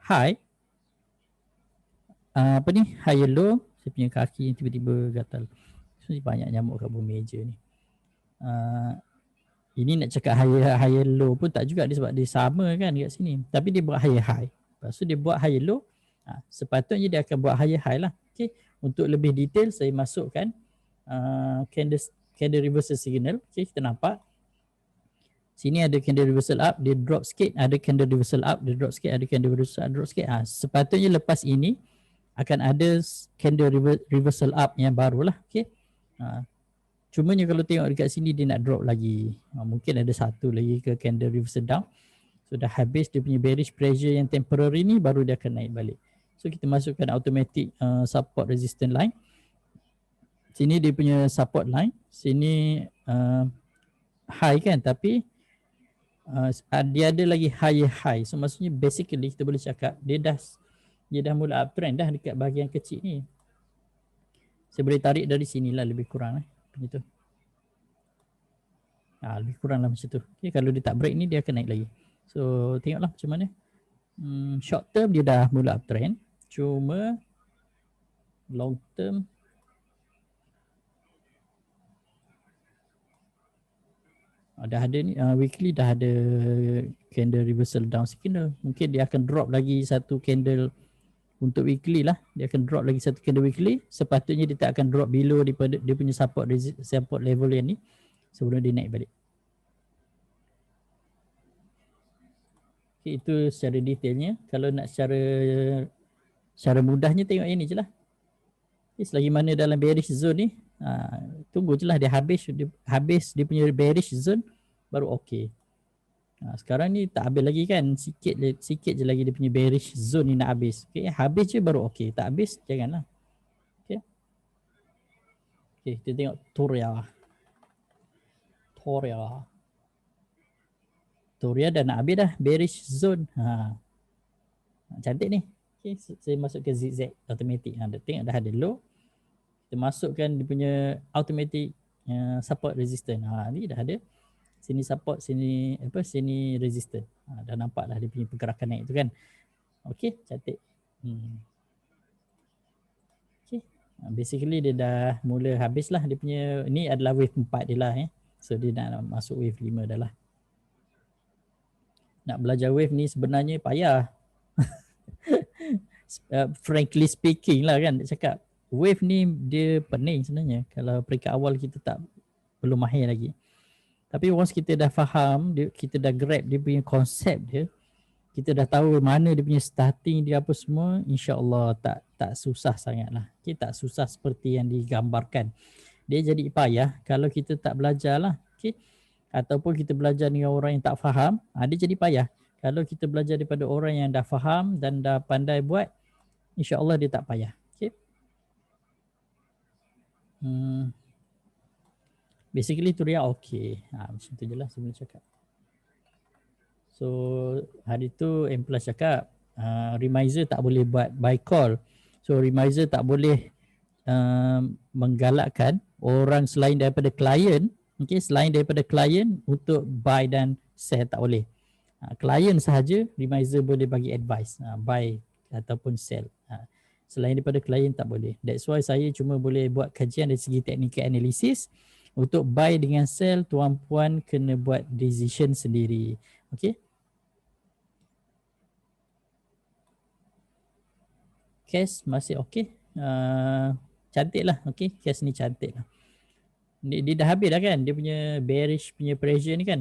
high, high low. Saya punya kaki tiba-tiba gatal. So, banyak nyamuk kat bawah meja ni. Ini nak cakap high low pun tak juga dia sebab dia sama kan dekat sini. Tapi dia buat high. Lepas tu dia buat high low. Sepatutnya dia akan buat high lah. Okay. Untuk lebih detail saya masukkan candle reversal signal. Okay, kita nampak. Sini ada candle reversal up, dia drop sikit. Ada candle reversal up, dia drop sikit. Ada candle reversal up, drop sikit. Sepatutnya lepas ini akan ada candle reversal up yang baru lah. Okay. Cumanya kalau tengok dekat sini dia nak drop lagi. Mungkin ada satu lagi ke candle reversal down. So dah habis dia punya bearish pressure yang temporary ni, baru dia akan naik balik. So kita masukkan automatic support resistance line. Sini dia punya support line. Sini high kan, tapi dia ada lagi high. So maksudnya basically kita boleh cakap dia dah mula uptrend dah dekat bahagian kecil ni. Saya boleh tarik dari sinilah lebih kurang macam tu. Lebih kurang lah macam tu. Okay, kalau dia tak break ni dia akan naik lagi. So tengoklah macam mana. Short term dia dah mula uptrend. Cuma long term dah ada ni, weekly dah ada candle reversal down signal. Mungkin dia akan drop lagi satu candle untuk weekly lah. Dia akan drop lagi satu candle weekly. Sepatutnya dia tak akan drop below daripada dia punya support level yang ni sebelum dia naik balik. Okay, itu secara detailnya. Kalau nak secara mudahnya tengok ini je lah. Okay, selagi mana dalam bearish zone ni, tunggu je lah dia habis dia punya bearish zone baru okey. Sekarang ni tak habis lagi kan, sikit je lagi dia punya bearish zone ni nak habis. Okay, habis je baru okey, tak habis janganlah. Okay, kita tengok Toria dah nak habis dah bearish zone. Cantik ni. Okay, saya masuk ke zigzag automatic. Tengok dah ada low. Kita masukkan dia punya automatic support resistance. Ni dah ada. Sini support, sini resistance. Dah nampak dah dia punya pergerakan naik tu kan. Okey, cantik. Okay. Basically dia dah mula habis lah dia punya, ni adalah wave 4 dia lah. So dia nak masuk wave 5 dah lah. Nak belajar wave ni sebenarnya payah. Frankly speaking lah kan, dia cakap wave ni dia pening sebenarnya kalau peringkat awal kita belum mahir lagi. Tapi once kita dah faham, kita dah grab dia punya konsep dia, kita dah tahu mana dia punya starting dia apa semua, insya-Allah tak susah sangatlah. Okay, tak susah seperti yang digambarkan. Dia jadi payah kalau kita tak belajar lah. Okay. ataupun kita belajar dengan orang yang tak faham, dia jadi payah. Kalau kita belajar daripada orang yang dah faham dan dah pandai buat, insya-Allah dia tak payah. Okey. Basically tu dia okey. Macam tu je lah sebelum cakap. So hari tu M+ cakap Remizer tak boleh buat by call. So Remizer tak boleh menggalakkan orang selain daripada klien, okay, selain daripada klien untuk buy dan sell, tak boleh. Klien sahaja Remizer boleh bagi advice, buy ataupun sell. Selain daripada klien tak boleh. That's why saya cuma boleh buat kajian dari segi technical analysis. Untuk buy dengan sell, tuan-puan kena buat decision sendiri. Okay. Case masih okey. Cantik lah. Okay. Case ni cantik lah. Dia dah habis dah kan. Dia punya bearish punya pressure ni kan.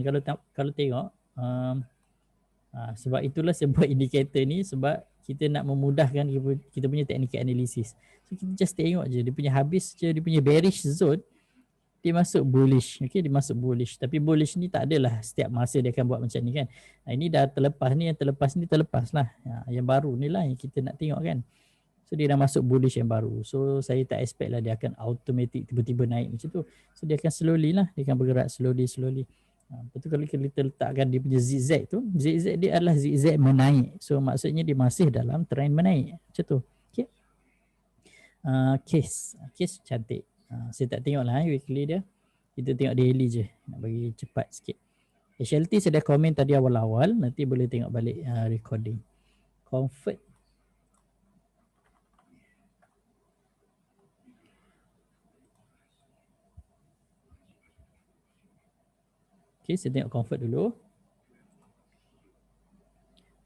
Kalau tengok. Sebab itulah saya buat indikator ni. Sebab kita nak memudahkan kita punya technical analysis. So kita just tengok je. Dia punya habis je. Dia punya bearish zone. Dia masuk bullish. Okay, dia masuk bullish. Tapi bullish ni tak adalah setiap masa dia akan buat macam ni kan. Ini dah terlepas ni. Yang terlepas ni terlepas lah. Yang baru ni lah yang kita nak tengok kan. So dia dah masuk bullish yang baru. So saya tak expect lah dia akan automatic tiba-tiba naik macam tu. So dia akan slowly lah. Dia akan bergerak slowly. Lepas tu kalau kita letakkan dia punya zigzag tu. Zigzag dia adalah zigzag menaik. So maksudnya dia masih dalam trend menaik. Macam tu. Okay. Case cantik. Saya tak tengok lah weekly dia. Kita tengok daily je. Nak bagi cepat sikit. HLT saya dah komen tadi awal-awal. Nanti boleh tengok balik recording. Comfort. Okay, saya tengok Comfort dulu.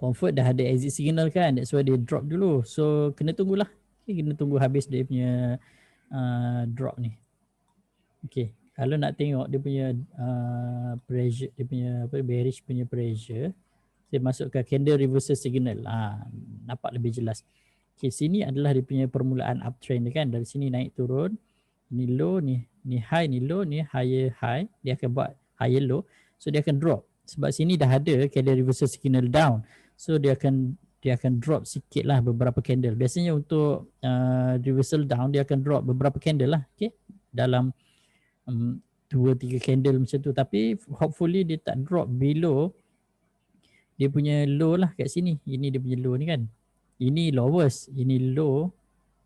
Comfort dah ada exit signal kan. That's why dia drop dulu. So kena tunggulah. Okay, kena tunggu habis dia punya drop ni. Okay, kalau nak tengok dia punya pressure, dia punya bearish punya pressure, saya masukkan candle reversal signal. Nampak lebih jelas. Okay, sini adalah dia punya permulaan uptrend dia kan. Dari sini naik turun. Ni low, ni high, ni low, ni higher high. Dia akan buat higher low. So dia akan drop. Sebab sini dah ada candle reversal signal down. So dia akan drop sikit lah beberapa candle. Biasanya untuk reversal down dia akan drop beberapa candle lah. Okay, dalam 2-3 candle macam tu. Tapi hopefully dia tak drop below dia punya low lah kat sini. Ini dia punya low ni kan. Ini lowest, ini low,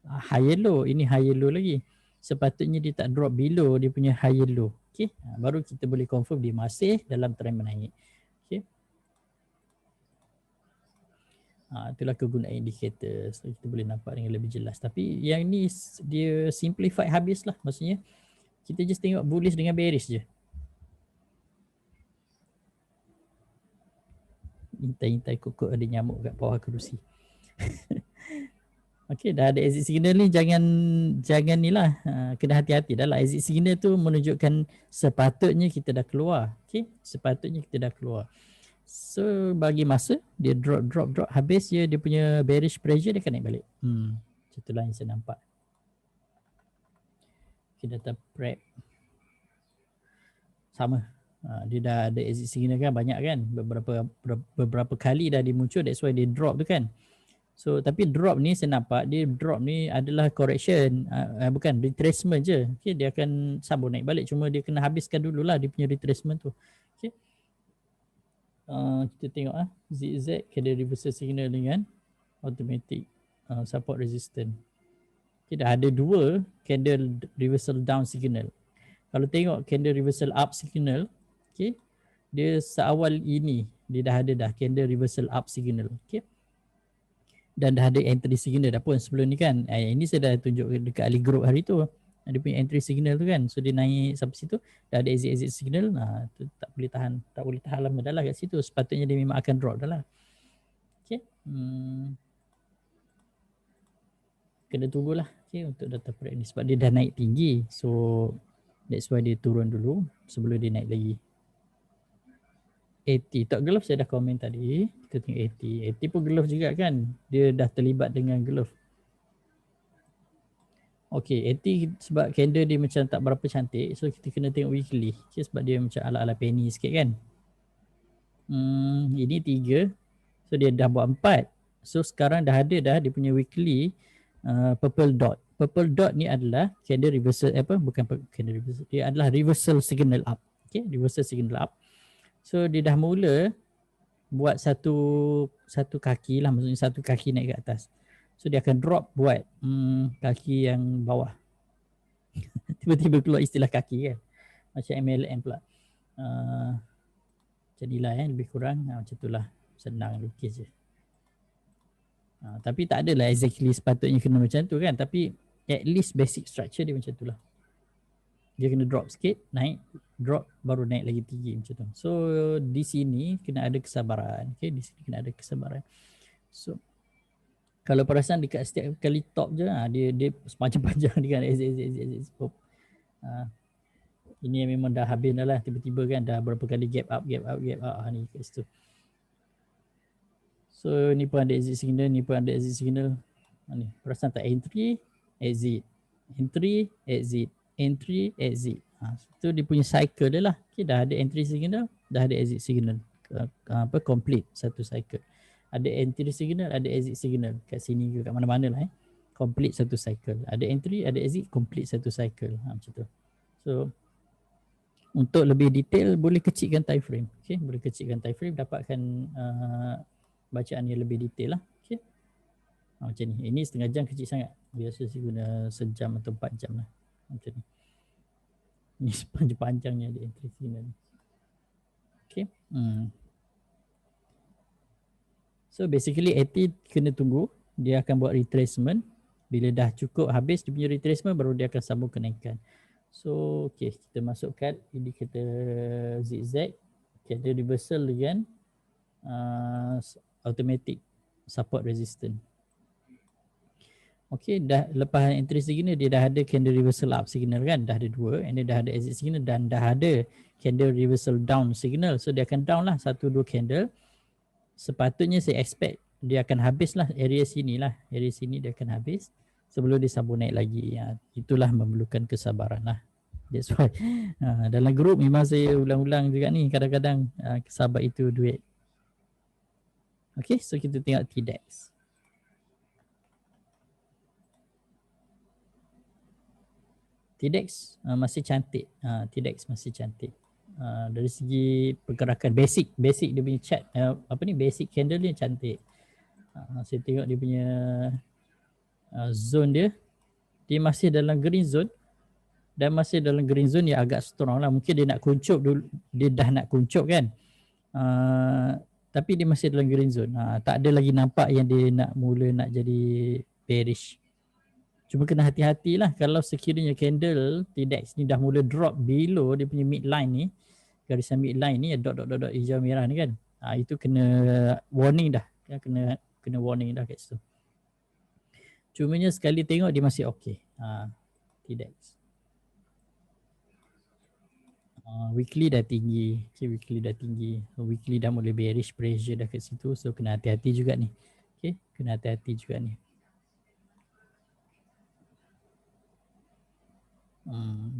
higher low, ini higher low lagi. Sepatutnya dia tak drop below dia punya higher low. Okay, baru kita boleh confirm dia masih dalam trend menaik. Okay. Itulah kegunaan indikator. So kita boleh nampak dengan lebih jelas. Tapi yang ni dia simplified habis lah. Maksudnya kita just tengok bullish dengan bearish je. Intai-intai kokok ada nyamuk kat bawah kerusi. Okey, dah ada exit signal ni, jangan ni lah, kena hati-hati dah lah. Exit signal tu menunjukkan sepatutnya kita dah keluar. Okey, sepatutnya kita dah keluar. So bagi masa dia drop habis dia punya bearish pressure dia akan naik balik. Itulah yang saya nampak. Okay, data prep sama. Dia dah ada exit signal kan, banyak kan, beberapa kali dah dimuncul. That's why dia drop tu kan. So tapi drop ni saya nampak dia drop ni adalah correction, bukan retracement je. Okay, dia akan sambung naik balik, cuma dia kena habiskan dululah dia punya retracement tu. Okay. Kita tengok zigzag candle reversal signal dengan automatic support resistance. Okay, dah ada 2 candle reversal down signal. Kalau tengok candle reversal up signal, okay, dia seawal ini dia dah ada candle reversal up signal. Okay. Dan dah ada entry signal dah pun sebelum ni kan. Ini saya dah tunjuk dekat ahli group hari tu. Dia punya entry signal tu kan. So dia naik sampai situ, dah ada exit signal. Tu tak boleh tahan lama dah lah kat situ. Sepatutnya dia memang akan drop dah lah. Okay. Kena tunggulah, okay, untuk data prep ni sebab dia dah naik tinggi. So that's why dia turun dulu sebelum dia naik lagi. 80. Tok glove saya dah komen tadi. Kita tengok 80. 80 pun glove juga kan. Dia dah terlibat dengan glove. Okay, 80 sebab candle dia macam tak berapa cantik, so kita kena tengok weekly. Okay, sebab dia macam ala-ala penny sikit kan. Ini 3, so dia dah buat 4. So sekarang dah ada dah dia punya weekly purple dot. Purple dot ni adalah candle reversal, bukan candle reversal, dia adalah reversal signal up. Okay, reversal signal up. So dia dah mula buat satu kaki lah, maksudnya satu kaki naik ke atas. So dia akan drop buat kaki yang bawah. Tiba-tiba keluar istilah kaki kan, macam MLM pula. Jadilah lebih kurang macam itulah, senang lukis je. Tapi tak adalah exactly sepatutnya kena macam tu kan, tapi at least basic structure dia macam itulah. Dia kena drop sikit, naik, drop, baru naik lagi tinggi macam tu. So di sini kena ada kesabaran. Okay, di sini kena ada kesabaran. So kalau perasan dekat setiap kali top je, dia semacam panjang dengan exit. Ini yang memang dah habis dah lah, tiba-tiba kan dah berapa kali gap up ni kat situ. So ni pun ada exit signal, ni pun ada exit signal. Ni perasan tak, entry, exit, entry, exit, entry, exit. So dia punya cycle dia lah. Okay, dah ada entry signal, dah ada exit signal. Complete satu cycle. Ada entry signal, ada exit signal. Kat sini ke kat mana-mana lah complete satu cycle. Ada entry, ada exit, complete satu cycle. Macam tu. So untuk lebih detail boleh kecilkan time frame. Okay, boleh kecilkan time frame, dapatkan bacaan yang lebih detail lah. Okay. Macam ni. Ini setengah jam kecil sangat. Biasa saya guna sejam atau 4 jam lah. Macam ni. Ini sepanjang-panjangnya ada entry signal ni. Okay. So basically 80 kena tunggu. Dia akan buat retracement. Bila dah cukup habis dia punya retracement, baru dia akan sambung kenaikan. So okay, kita masukkan indikator zigzag. Okay, ada reversal dengan automatic support resistance. Okay, dah lepas entry signal dia dah ada candle reversal up signal kan, dah ada 2, and dia dah ada exit signal dan dah ada candle reversal down signal. So dia akan down lah 1-2 candle. Sepatutnya saya expect dia akan habis lah area sini lah, area sini dia akan habis sebelum dia sambung naik lagi. Itulah memerlukan kesabaran lah. That's why dalam grup memang saya ulang-ulang juga ni, kadang-kadang sabar itu duit. Okay, so kita tengok TDEX. TDEX masih cantik. TDEX masih cantik. Dari segi pergerakan basic dia punya chart, basic candle dia cantik. Saya tengok dia punya zone dia masih dalam green zone, dan masih dalam green zone yang agak strong lah. Mungkin dia nak kuncup dulu, dia dah nak kuncup kan, tapi dia masih dalam green zone. Tak ada lagi nampak yang dia nak mula nak jadi bearish. Cuma kena hati-hati lah kalau sekiranya candle TDEX ni dah mula drop below dia punya midline ni, garisan midline ni, dot hijau merah ni kan, itu kena warning dah, kena warning dah kat situ. Cumanya sekali tengok dia masih okey. TDEX weekly dah tinggi. Okay, weekly dah tinggi. Weekly dah mula bearish pressure dah kat situ, so kena hati-hati juga ni. Okay, kena hati-hati juga ni.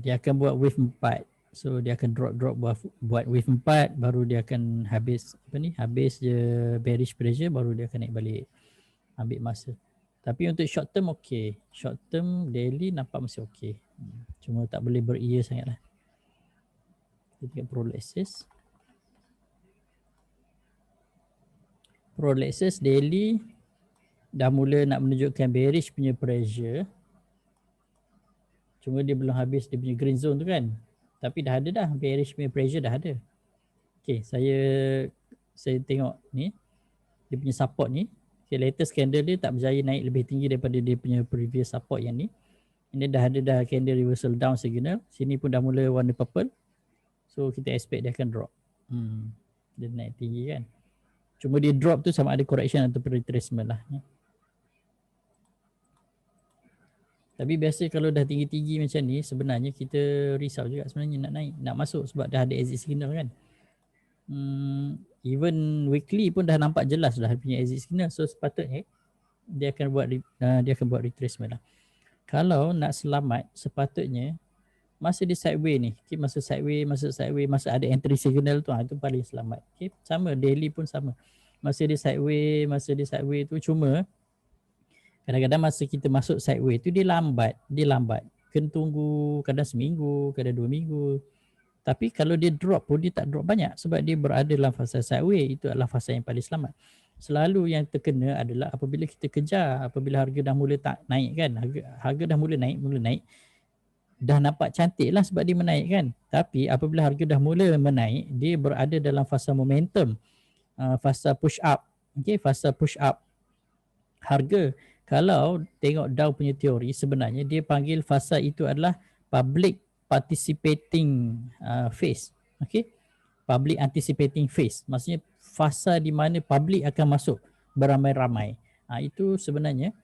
Dia akan buat wave 4. So dia akan drop buat wave 4, baru dia akan habis habis je bearish pressure, baru dia akan naik balik. Ambil masa. Tapi untuk short term okey. Short term daily nampak masih okey. Cuma tak boleh beria sangatlah. Kita tengok Prolexis. Prolexis daily dah mula nak menunjukkan bearish punya pressure. Cuma dia belum habis dia punya green zone tu kan. Tapi dah ada dah, bearish punya pressure dah ada. Okay, saya tengok ni, dia punya support ni. Okay, latest candle dia tak berjaya naik lebih tinggi daripada dia punya previous support yang ni. Ini dah ada dah candle reversal down signal. Sini pun dah mula warna purple. So kita expect dia akan drop. Dia naik tinggi kan. Cuma dia drop tu sama ada correction atau retracement lah. Tapi biasa kalau dah tinggi-tinggi macam ni, sebenarnya kita risau juga sebenarnya nak naik, nak masuk sebab dah ada exit signal kan. Even weekly pun dah nampak jelas dah punya exit signal, so sepatutnya dia akan buat retracement lah. Kalau nak selamat sepatutnya masa di sideway ni, okay, masa sideway, masa ada entry signal tu, itu paling selamat. Okay, sama daily pun sama. Masa di sideway tu cuma kadang-kadang masa kita masuk sideway tu dia lambat. Kena tunggu kadang seminggu, kadang 2 minggu. Tapi kalau dia drop pun dia tak drop banyak sebab dia berada dalam fasa sideway. Itu adalah fasa yang paling selamat. Selalu yang terkena adalah apabila kita kejar, apabila harga dah mula tak naik kan, harga dah mula naik, dah nampak cantik lah sebab dia menaik kan. Tapi apabila harga dah mula menaik, dia berada dalam fasa momentum, fasa push up. Okay, fasa push up harga. Kalau tengok Dow punya teori, sebenarnya dia panggil fasa itu adalah public participating phase. Okay, public anticipating phase, maksudnya fasa di mana public akan masuk beramai-ramai. Itu sebenarnya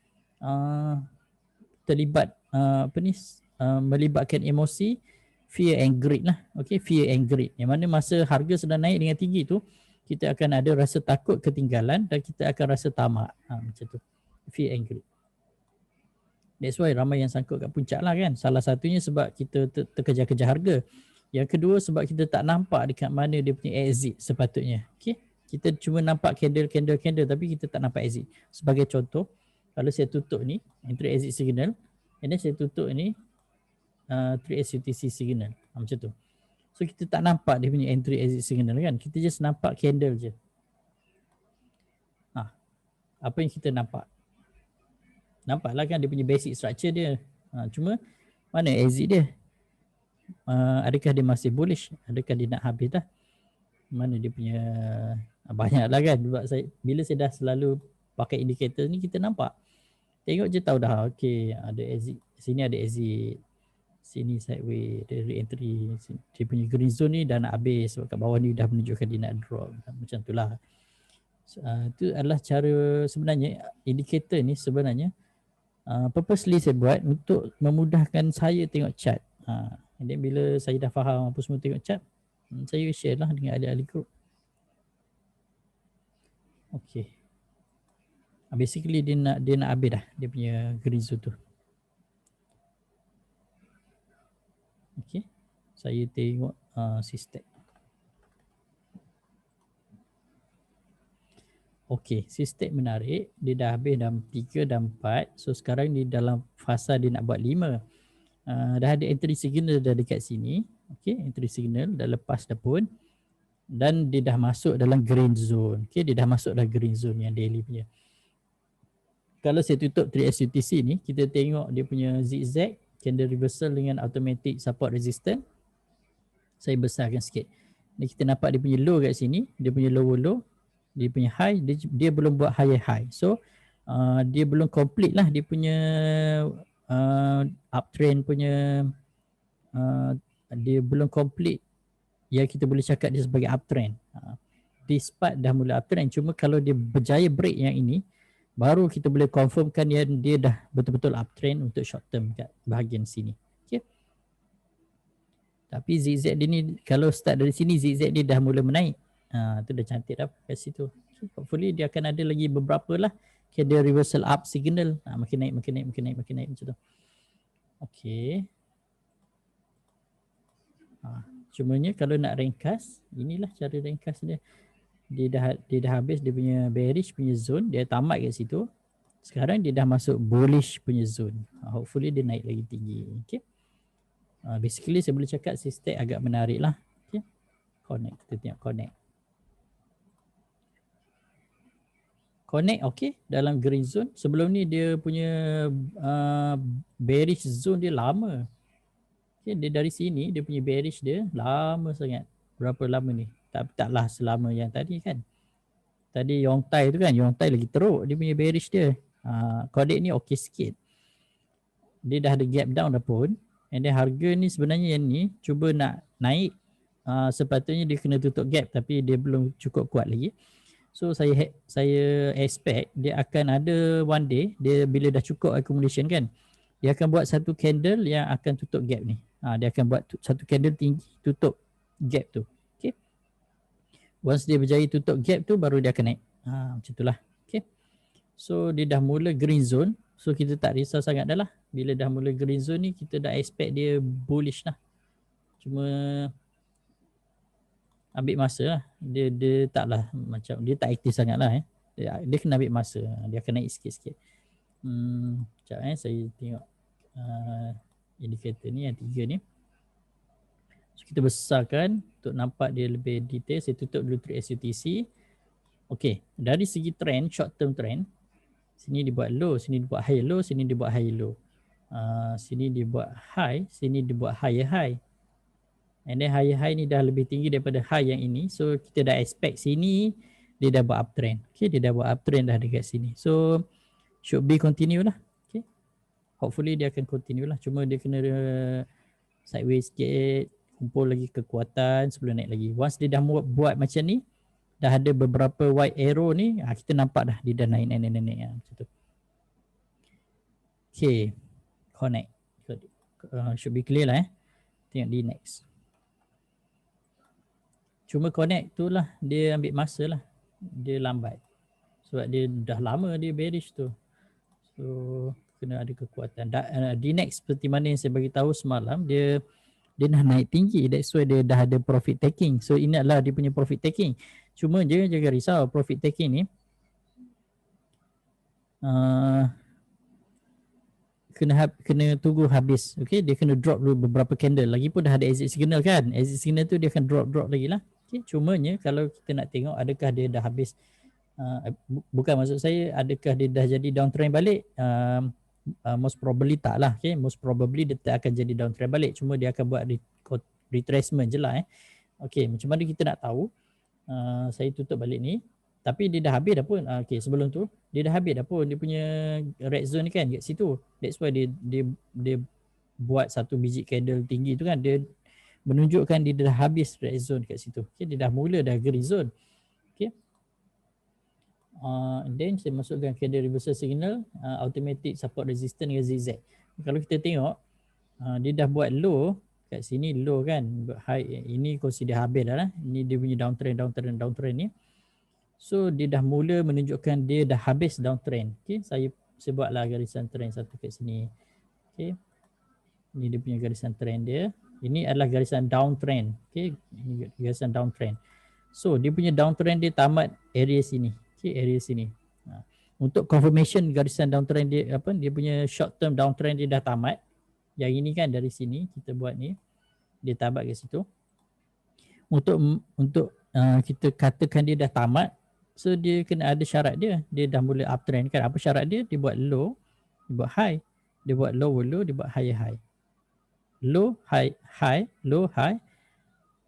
terlibat melibatkan emosi fear and greed lah. Okay, fear and greed, yang mana masa harga sedang naik dengan tinggi tu, kita akan ada rasa takut ketinggalan dan kita akan rasa tamak. Macam tu, fear and greed. That's why ramai yang sangkut kat puncak lah kan. Salah satunya sebab kita terkejar-kejar harga. Yang kedua sebab kita tak nampak dekat mana dia punya exit sepatutnya. Okay, kita cuma nampak candle tapi kita tak nampak exit. Sebagai contoh, kalau saya tutup ni entry exit signal, and then saya tutup ni 3S UTC signal, macam tu. So kita tak nampak dia punya entry exit signal kan, kita just nampak candle je. Apa yang kita nampak? Nampaklah kan dia punya basic structure dia. Cuma mana exit dia? Adakah dia masih bullish? Adakah dia nak habis dah? Mana dia punya banyaklah kan. Sebab bila saya dah selalu pakai indikator ni, kita nampak. Tengok je tahu dah, okay, ada exit. Sini ada exit. Sini sideway, ada re-entry. Dia punya green zone ni dah nak habis sebab kat bawah ni dah menunjukkan dia nak drop. Macam tu lah. Itu adalah cara sebenarnya. Indikator ni sebenarnya purposely saya buat untuk memudahkan saya tengok chart. Dan bila saya dah faham apa semua tengok chart, saya share lah dengan ahli-ahli group. Okay. Basically dia nak habis dah dia punya green zone tu. Okay. Saya tengok sistem. Okay, sistem menarik. Dia dah habis dalam 3 dan 4. So sekarang dia dalam fasa dia nak buat 5. Dah ada entry signal dah dekat sini. Okay, entry signal dah lepas dah pun. Dan dia dah masuk dalam green zone. Okay, dia dah masuk dalam green zone yang daily punya. Kalau saya tutup 3S UTC ni, kita tengok dia punya zigzag, candle reversal dengan automatic support resistance. Saya besarkan sikit. Ni kita nampak dia punya low kat sini, dia punya lower low, dia punya high, dia belum buat higher high. So dia belum complete lah dia punya uptrend punya, dia belum complete yang kita boleh cakap dia sebagai uptrend. Despite dah mula uptrend, cuma kalau dia berjaya break yang ini, baru kita boleh confirmkan yang dia dah betul-betul uptrend untuk short term kat bahagian sini. Okay. Tapi zigzag dia ni kalau start dari sini, zigzag dia dah mula menaik. Tu dah cantik dah kat situ. Okay. Hopefully dia akan ada lagi beberapa lah candle reversal up signal. Makin naik macam tu. Okay. Cumanya kalau nak ringkas, inilah cara ringkas dia. Dia dah habis dia punya bearish punya zone, dia tamat kat situ. Sekarang dia dah masuk bullish punya zone. Hopefully dia naik lagi tinggi. Okay. Basically saya boleh cakap sistem agak menarik lah. Okay. Connect, kita tengok connect. Connect okay dalam green zone. Sebelum ni dia punya bearish zone dia lama. Okay, dia dari sini dia punya bearish dia lama sangat. Berapa lama ni? Taklah selama yang tadi kan. Tadi Yongtai tu kan, Yongtai lagi teruk dia punya bearish dia. Kodak ni okey sikit. Dia dah ada gap down dah pun. And then harga ni sebenarnya yang ni cuba nak naik, sepatutnya dia kena tutup gap tapi dia belum cukup kuat lagi. So saya expect dia akan ada one day, dia bila dah cukup accumulation kan, dia akan buat satu candle yang akan tutup gap ni. Dia akan buat satu candle tinggi tutup gap tu. Okay. Once dia berjaya tutup gap tu baru dia akan naik. Macam itulah. Okay. So dia dah mula green zone. So kita tak risau sangat dah lah. Bila dah mula green zone ni, kita dah expect dia bullish lah. Cuma ambil masa lah. Dia taklah macam, dia tak aktif sangat lah. Dia kena ambil masa. Dia akan naik sikit-sikit. Sekejap saya tengok indikator ni yang 3 ni. So kita besarkan untuk nampak dia lebih detail. Saya tutup dulu trade SUTC. Okay, dari segi trend, short term trend, sini dibuat low, sini dibuat high low, sini dibuat high low. Sini dibuat high, sini dibuat higher high. And then higher high ni dah lebih tinggi daripada high yang ini. So kita dah expect sini dia dah buat uptrend. Okay, dia dah buat uptrend dah dekat sini. So should be continue lah. Okay, hopefully dia akan continue lah. Cuma dia kena sideways sikit, kumpul lagi kekuatan sebelum naik lagi. Once dia dah buat macam ni, dah ada beberapa white arrow ni, kita nampak dah dia dah naik macam tu. Okay, connect. Should be clear lah. Tengok di next. Cuma connect tu lah dia ambil masa lah. Dia lambat. Sebab dia dah lama dia bearish tu. So kena ada kekuatan. Di next seperti mana yang saya bagi tahu semalam, dia dah naik tinggi. That's why dia dah ada profit taking. So ini adalah dia punya profit taking. Cuma je jangan risau, profit taking ni kena tunggu habis. Okay, dia kena drop dulu beberapa candle. Lagipun dah ada exit signal kan. Exit signal tu dia akan drop lagi lah. Okay, cumanya kalau kita nak tengok adakah dia dah habis, bukan maksud saya adakah dia dah jadi downtrend balik, most probably tak lah. Okay, most probably dia tak akan jadi downtrend balik, cuma dia akan buat retracement je lah. Okay, macam mana kita nak tahu? Saya tutup balik ni, tapi dia dah habis dah pun. Okay, sebelum tu dia dah habis dah pun dia punya red zone ni kan kat situ. That's why dia buat satu biji candle tinggi tu kan, dia menunjukkan dia dah habis red zone kat situ. Okay, dia dah mula dah green zone. Okay, and then saya masukkan candle reversal signal, automatic support resistance dengan zigzag. Kalau kita tengok dia dah buat low kat sini, low kan, high ini consider habis dah lah. Ini dia punya downtrend ni. So dia dah mula menunjukkan dia dah habis downtrend. Okay, saya buatlah garisan trend satu kat sini. Okay, ini dia punya garisan trend dia. Ini adalah garisan downtrend. Okay, ini garisan downtrend. So dia punya downtrend dia tamat area sini. Okay, area sini. Untuk confirmation garisan downtrend dia, dia punya short term downtrend dia dah tamat. Yang ini kan dari sini kita buat ni, dia tamat kat situ. Untuk kita katakan dia dah tamat, so dia kena ada syarat dia. Dia dah mula uptrend kan. Apa syarat dia? Dia buat low, dia buat high. Dia buat low, dia buat high. Low, high, low, high.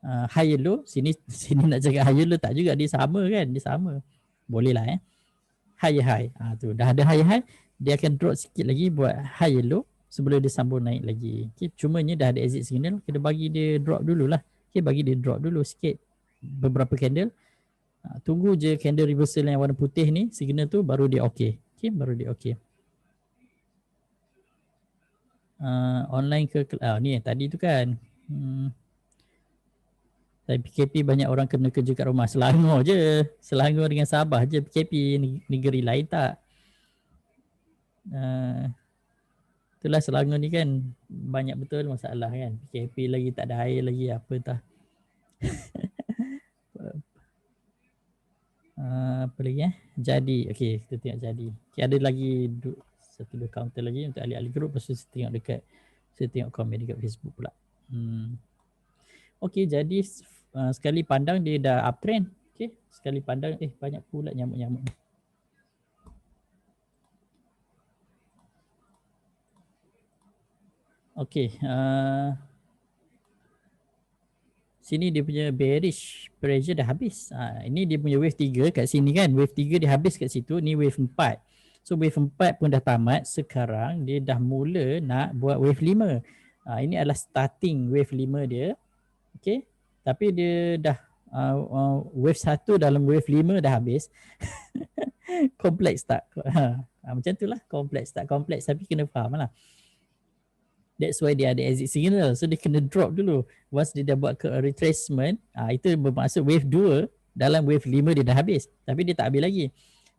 High low, sini nak cakap high low tak juga, dia sama kan, dia sama. Boleh lah high. Tu dah ada high, dia akan drop sikit lagi buat high low sebelum dia sambung naik lagi. Okay, cumanya dah ada exit signal, kena bagi dia drop dululah. Okay, bagi dia drop dulu sikit beberapa candle. Tunggu je candle reversal yang warna putih ni, signal tu baru dia okey. Okay, baru dia okey. Online ke ni tadi tu kan. Tapi PKP banyak orang kena kerja kat rumah. Selangor je. Selangor dengan Sabah je PKP. Negeri lain tak. Itulah Selangor ni kan banyak betul masalah kan. PKP lagi tak ada air lagi apa tak. Apa lagi Jadi. Okay, kita tengok jadi. Okay, ada lagi satu dua counter lagi untuk ahli-ahli grup. Lepas tu saya tengok komen dekat Facebook pula. Okay, jadi sekali pandang dia dah uptrend. Okay, sekali pandang banyak pula nyamuk-nyamuk ni. Okay, sini dia punya bearish pressure dah habis. Ini dia punya wave 3 kat sini kan. Wave 3 dia habis kat situ. Ni wave 4. So wave 4 pun dah tamat. Sekarang dia dah mula nak buat wave 5. Ini adalah starting wave 5 dia. Okay. Tapi dia dah wave 1 dalam wave 5 dah habis. Kompleks tak? Macam tu lah. Kompleks tak kompleks. Tapi kena faham lah. That's why dia ada exit signal. So dia kena drop dulu. Once dia dah buat ke retracement, itu bermaksud wave 2 dalam wave 5 dia dah habis. Tapi dia tak habis lagi.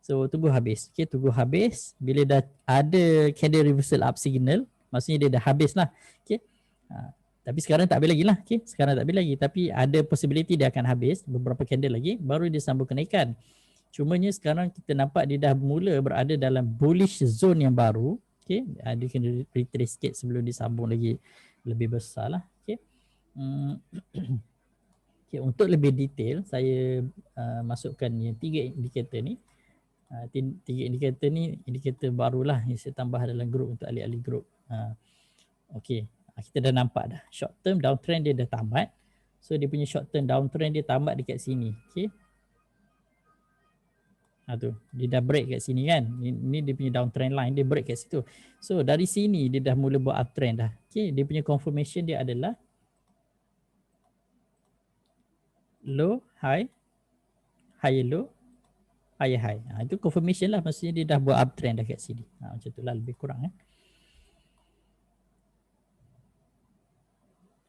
So tunggu habis. Okay, tunggu habis. Bila dah ada candle reversal up signal, maksudnya dia dah habis lah. Okay. Tapi sekarang tak habis lagi lah. Okay. Sekarang tak habis lagi. Tapi ada possibility dia akan habis beberapa candle lagi. Baru dia sambung kenaikan. Cumanya sekarang kita nampak dia dah mula berada dalam bullish zone yang baru. Okay. Dia kena retrace sikit sebelum disambung lagi lebih besar lah. Okay. Okay, untuk lebih detail, saya masukkan yang 3 indikator ni. 3 indikator ni indikator barulah yang saya tambah dalam grup untuk ahli-ahli grup. Okey, kita dah nampak dah short term downtrend dia dah tamat. So dia punya short term downtrend dia tamat dekat sini. Okey. Tu, dia dah break kat sini kan. Ini dia punya downtrend line, dia break kat situ. So dari sini dia dah mula buat uptrend dah. Okey, dia punya confirmation dia adalah low, high, high low, high high. Itu confirmation lah, maksudnya dia dah buat uptrend dah kat sini. Macam tu lah lebih kurang.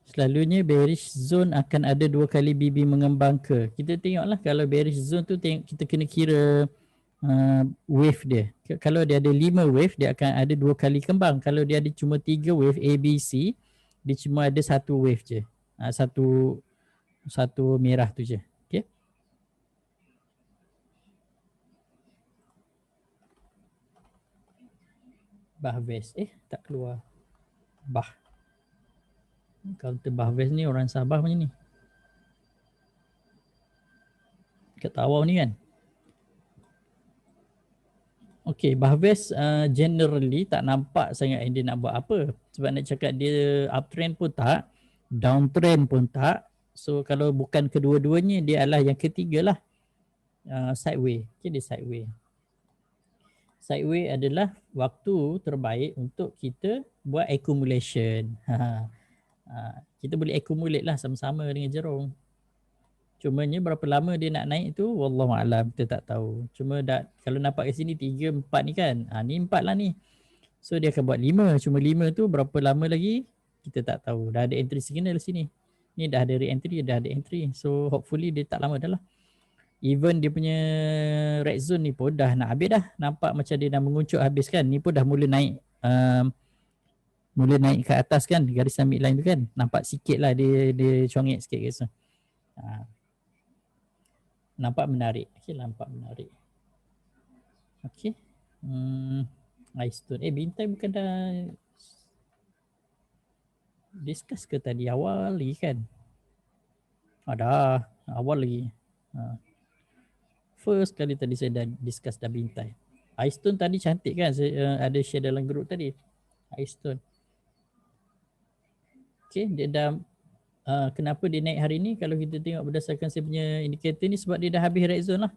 Selalunya bearish zone akan ada 2 kali BB mengembang ke. Kita tengoklah kalau bearish zone tu kita kena kira wave dia. Kalau dia ada 5 wave, dia akan ada 2 kali kembang. Kalau dia ada cuma 3 wave A, B, C, dia cuma ada 1 wave je. Satu merah tu je. Okay. Bahvest. Tak keluar. Counter Bahvest ni orang Sabah macam ni. Kat Tawau ni kan. Okay, Bahvest generally tak nampak sangat dia nak buat apa. Sebab nak cakap dia uptrend pun tak, downtrend pun tak. So kalau bukan kedua-duanya, dia adalah yang ketiga lah. Sideway. Okay, dia sideway. Sideway adalah waktu terbaik untuk kita buat accumulation. Kita boleh accumulate lah sama-sama dengan Jerome. Cumanya berapa lama dia nak naik tu wallahualam, kita tak tahu. Cuma kalau nampak kat sini 3, 4 ni kan. Ni 4 lah ni. So dia akan buat 5. Cuma 5 tu berapa lama lagi kita tak tahu. Dah ada entry signal sini. Ni dah ada re-entry, dah ada entry. So hopefully dia tak lama dah lah. Even dia punya red zone ni pun dah nak habis dah. Nampak macam dia dah menguncup habis kan. Ni pun dah mula naik. Mula naik ke atas kan, garisan midline tu kan. Nampak sikit lah dia congek sikit ke sana. Nampak menarik. Okay, nampak menarik. Okay. iStone. Bintai bukan dah discuss ke tadi awal lagi kan? Dah. Awal lagi. First kali tadi saya dah discuss dah Bintai. iStone tadi cantik kan? Saya ada share dalam group tadi. iStone. Okay, dia dah kenapa dia naik hari ni? Kalau kita tengok berdasarkan saya punya indikator ni, sebab dia dah habis red zone lah.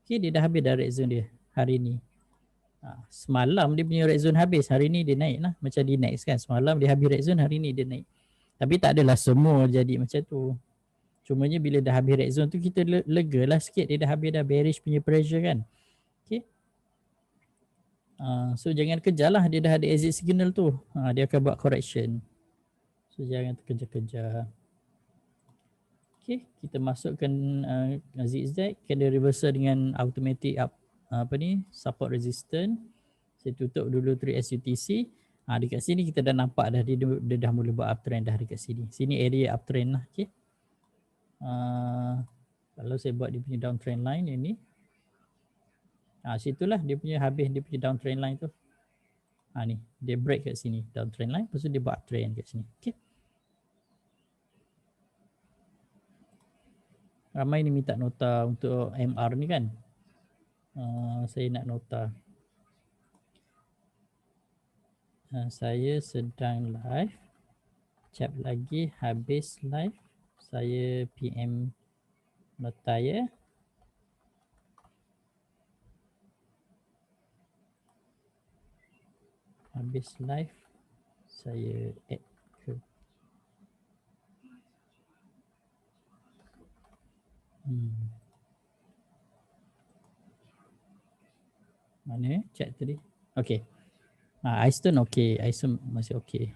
Okay, dia dah habis dah red zone dia hari ni. Semalam dia punya red zone habis, hari ni dia naik lah. Macam di next kan, semalam dia habis red zone, hari ni dia naik. Tapi tak adalah semua jadi macam tu. Cumanya bila dah habis red zone tu, kita lega lah sikit. Dia dah habis dah bearish punya pressure kan. Okay. So jangan kejar lah, dia dah ada exit signal tu. Dia akan buat correction. So jangan terkejar-kejar. Okay, kita masukkan zigzag, candle reversal dengan automatic support resistance. Saya tutup dulu 3 SUTC. Dekat sini kita dah nampak dah dia dah mula buat uptrend dah dekat sini. Sini area uptrend lah. Okay. Kalau saya buat dia punya downtrend line ini. Situlah dia punya habis dia punya downtrend line tu. Ni dia break kat sini downtrend line, lepas tu dia buat uptrend kat sini. Okay. Ramai ni minta nota untuk MR ni kan. Saya nak nota. Saya sedang live. Cap lagi habis live. Saya PM nota ya. Habis live. Saya add ke. Mana chat tadi? Okay. iStone okay. iStone masih okay.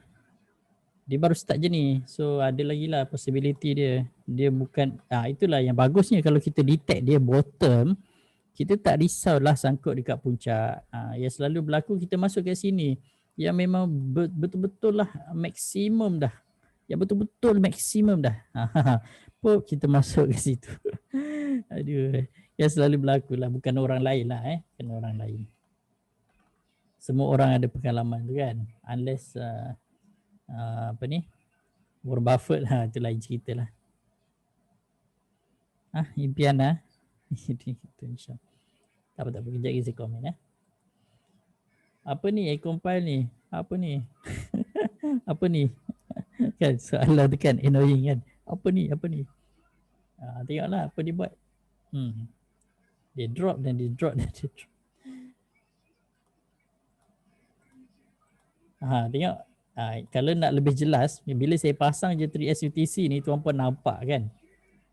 Dia baru start je ni. So ada lagi lah possibility dia. Dia bukan, itulah yang bagusnya kalau kita detect dia bottom. kita tak risaulah sangkut dekat puncak. Yang selalu berlaku kita masuk kat sini yang memang betul-betul lah maksimum dah. Yang betul-betul maksimum dah. Pop kita masuk ke situ. Aduh, yang selalu berlaku lah, bukan orang lain lah bukan orang lain. Semua orang ada pengalaman tu kan. Unless apa ni? Warren Buffett lah, tu lain cerita lah. Impian lah. InsyaAllah. Tak apa, kejap lagi saya komen Apa ni compile ni? Apa ni? Apa ni? Kan soalan tu kan annoying kan. Apa ni? Tengoklah apa dia buat. Dia drop dan dia drop. Tengok. Kalau nak lebih jelas, bila saya pasang je 3S UTC ni, tuan-puan nampak kan?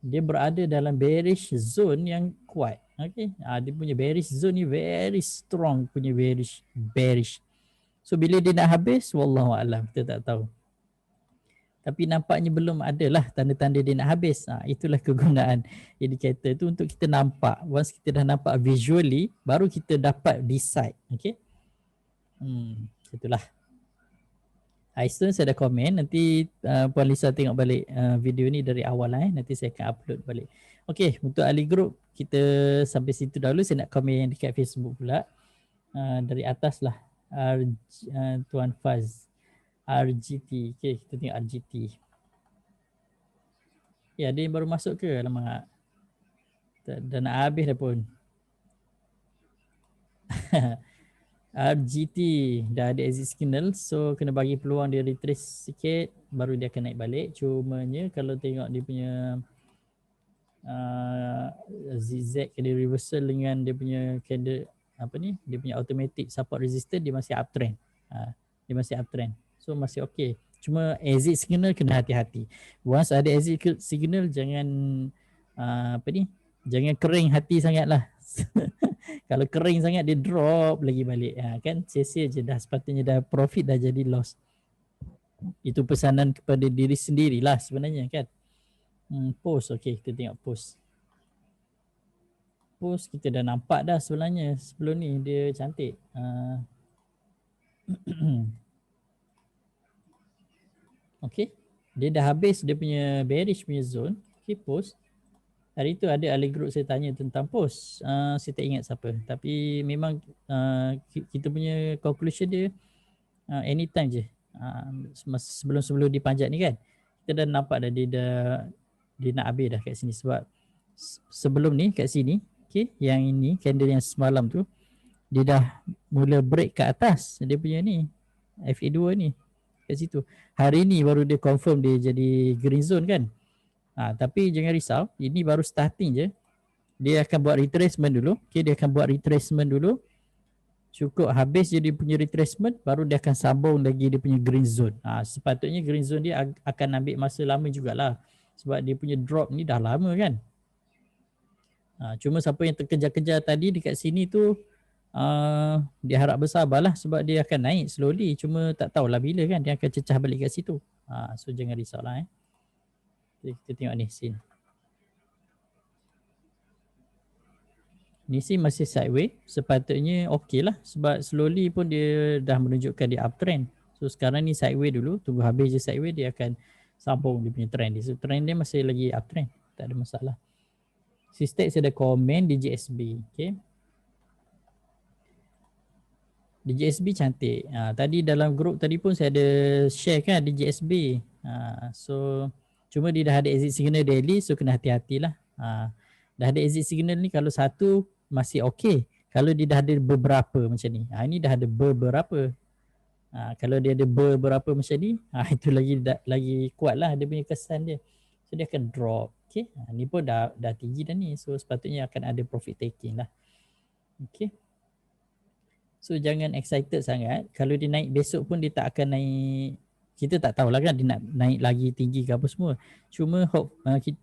Dia berada dalam bearish zone yang kuat. Okay. Dia punya bearish zone ni very strong punya bearish. So bila dia nak habis, wallahualam, kita tak tahu. Tapi nampaknya belum ada lah tanda-tanda dia nak habis. Itulah kegunaan indikator tu untuk kita nampak. Once kita dah nampak visually, baru kita dapat decide. Okay. Itulah. Aiston saya dah komen. Nanti Puan Lisa tengok balik video ni dari awal nanti saya akan upload balik. Okay, untuk ahli group kita sampai situ dahulu. Saya nak komen dekat Facebook pula. Dari atas lah. Tuan Faz. RGT. Okay, kita tengok RGT. Ya, dia baru masuk ke? Alamak. Dah nak habis dah pun. RGT dah ada exit signal, so kena bagi peluang dia retrace sikit baru dia akan naik balik. Cumanya kalau tengok dia punya zigzag candle reversal dengan dia punya candle apa ni, dia punya automatic support resistance, dia masih uptrend. Dia masih uptrend, so masih okey. Cuma exit signal kena hati-hati. Once ada exit signal jangan jangan kering hati sangatlah. Kalau kering sangat dia drop lagi balik. Kan sia-sia je dah, sepatutnya dah profit dah jadi loss. Itu pesanan kepada diri sendirilah sebenarnya kan. Post, okey, kita tengok post. Post kita dah nampak dah sebenarnya sebelum ni dia cantik. Okey, dia dah habis dia punya bearish punya zone. Okey, post. Hari tu ada ahli group saya tanya tentang post. Saya tak ingat siapa. Tapi memang kita punya conclusion dia anytime je. Sebelum dipanjat ni kan. Kita dah nampak dah dia nak habis dah kat sini. Sebab sebelum ni kat sini, okay, yang ini candle yang semalam tu, dia dah mula break kat atas. Dia punya ni FA2 ni kat situ. Hari ni baru dia confirm dia jadi green zone kan. Tapi jangan risau, ini baru starting je. Dia akan buat retracement dulu. Okay, dia akan buat retracement dulu. Cukup habis je dia punya retracement, baru dia akan sambung lagi dia punya green zone. Sepatutnya green zone dia akan ambil masa lama jugalah. Sebab dia punya drop ni dah lama kan. Cuma siapa yang terkejar-kejar tadi dekat sini tu, dia harap bersabarlah sebab dia akan naik slowly. Cuma tak tahulah bila kan dia akan cecah balik kat situ. So jangan risaulah Kita tengok ni scene. Ni scene masih sideways. Sepatutnya okey lah. Sebab slowly pun dia dah menunjukkan dia uptrend. So sekarang ni sideways dulu. Tunggu habis je sideways, dia akan sambung dia punya trend dia. So trend dia masih lagi uptrend. Tak ada masalah. Sistek saya ada komen di GSB. Okay. Di GSB cantik. Tadi dalam group tadi pun saya ada share kan di GSB. So cuma dia dah ada exit signal daily, so kena hati-hatilah. Dah ada exit signal ni, kalau satu masih okey. Kalau dia dah ada beberapa macam ni. Ini dah ada beberapa. Kalau dia ada beberapa macam ni, itu lagi kuat lah dia punya kesan dia. So dia akan drop. Okay. Ni pun dah tinggi dah ni. So sepatutnya akan ada profit taking lah. Okay. So jangan excited sangat. Kalau dia naik besok pun dia tak akan naik. Kita tak tahulah kan dia nak naik lagi tinggi ke apa semua. Cuma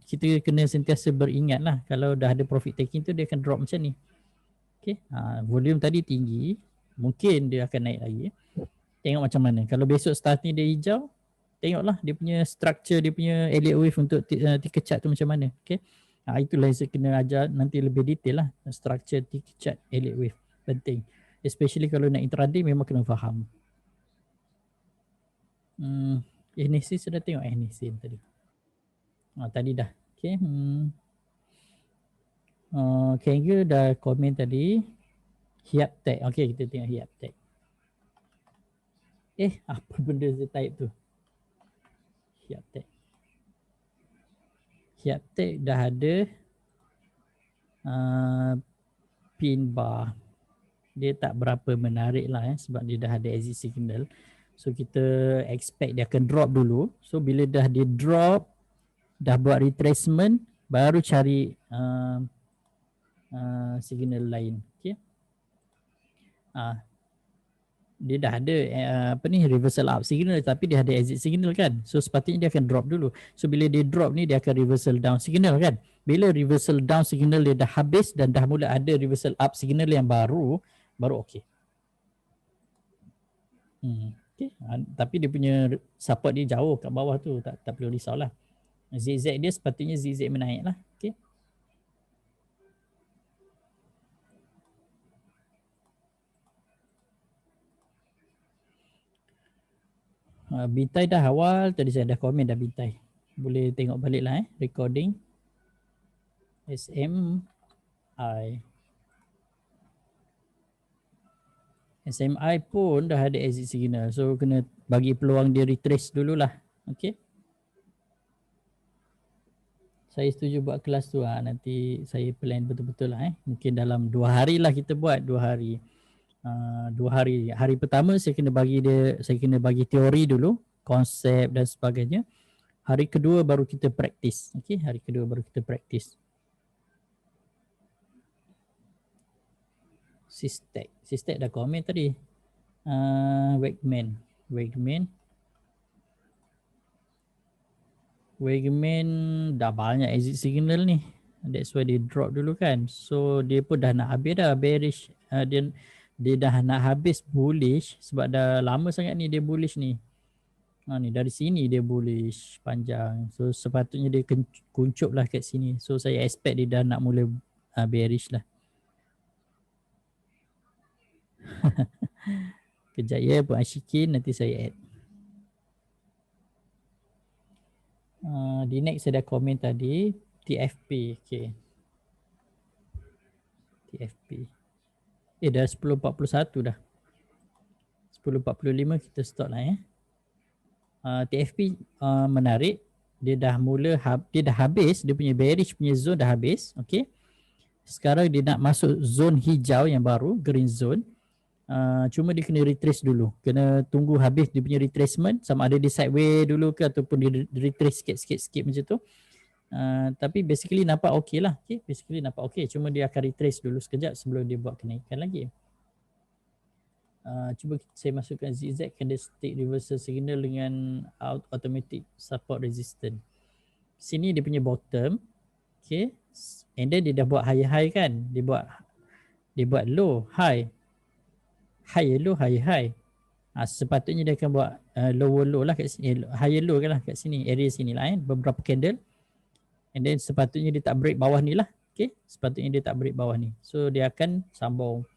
kita kena sentiasa beringat lah. Kalau dah ada profit taking tu dia akan drop macam ni. Okay. Volume tadi tinggi. Mungkin dia akan naik lagi. Tengok macam mana. Kalau besok starting dia hijau, tengoklah dia punya structure, dia punya Elliott wave untuk ticker chart tu macam mana. Okay. Itulah yang saya kena ajar nanti lebih detail lah. Structure tick chart elite wave. Penting. Especially kalau nak intraday memang kena faham. NSC sudah tengok NSC tadi. Tadi dah. Okay. Kangaroo dah komen tadi. Hiap tag. Okay, kita tengok hiap tag. Apa benda saya type tu? Hiap tag. Hiap tag dah ada pin bar. Dia tak berapa menarik lah sebab dia dah ada exit signal. So kita expect dia akan drop dulu. So bila dah dia drop, dah buat retracement, baru cari signal lain. Okay. Dia dah ada reversal up signal tapi dia ada exit signal kan. So sepatutnya dia akan drop dulu. So bila dia drop ni dia akan reversal down signal kan. Bila reversal down signal dia dah habis dan dah mula ada reversal up signal yang baru okey. Okay. Tapi dia punya support dia jauh kat bawah tu, tak perlu risaulah. ZZ dia sepatutnya ZZ menaik lah. Okay. Bintai dah awal, tadi saya dah komen dah bintai. Boleh tengok balik lah recording. SMI pun dah ada exit signal. So kena bagi peluang dia retrace dululah. Okay. Saya setuju buat kelas tu nanti saya plan betul-betul lah Mungkin dalam 2 hari lah kita buat, 2 hari. 2 hari. Hari pertama saya kena bagi teori dulu, konsep dan sebagainya. Hari kedua baru kita praktis. Okey, hari kedua baru kita praktis. Sistek dah komen tadi. Wegman dah banyak exit signal ni. That's why dia drop dulu kan. So dia pun dah nak habis dah bearish. Dia dah nak habis bullish sebab dah lama sangat ni dia bullish ni. Ni dari sini dia bullish panjang. So sepatutnya dia kuncup lah kat sini. So saya expect dia dah nak mula bearish lah. Kejap ya Puan Ashikin, nanti saya add. Di next saya dah komen tadi TFP. Okay. TFP. Dah 10.41 dah. 10.45 kita stop lah TFP menarik. Dia dah habis. Dia punya bearish punya zone dah habis. Okay. Sekarang dia nak masuk zone hijau yang baru, green zone. Cuma dia kena retrace dulu. Kena tunggu habis dia punya retracement, sama ada dia sideway dulu ke ataupun dia retrace sikit macam tu. Tapi basically nampak okey lah. Okay, basically nampak okey. Cuma dia akan retrace dulu sekejap sebelum dia buat kenaikan lagi. Cuba saya masukkan ZZ candlestick reversal signal dengan automatic support resistance. Sini dia punya bottom. Okay. And then dia dah buat high kan. Dia buat low, high. High low, high. Sepatutnya dia akan buat low lah kat sini, high low kan lah kat sini, area sini lah beberapa candle. And then sepatutnya dia tak break bawah ni lah. Okay, sepatutnya dia tak break bawah ni. So dia akan sambung.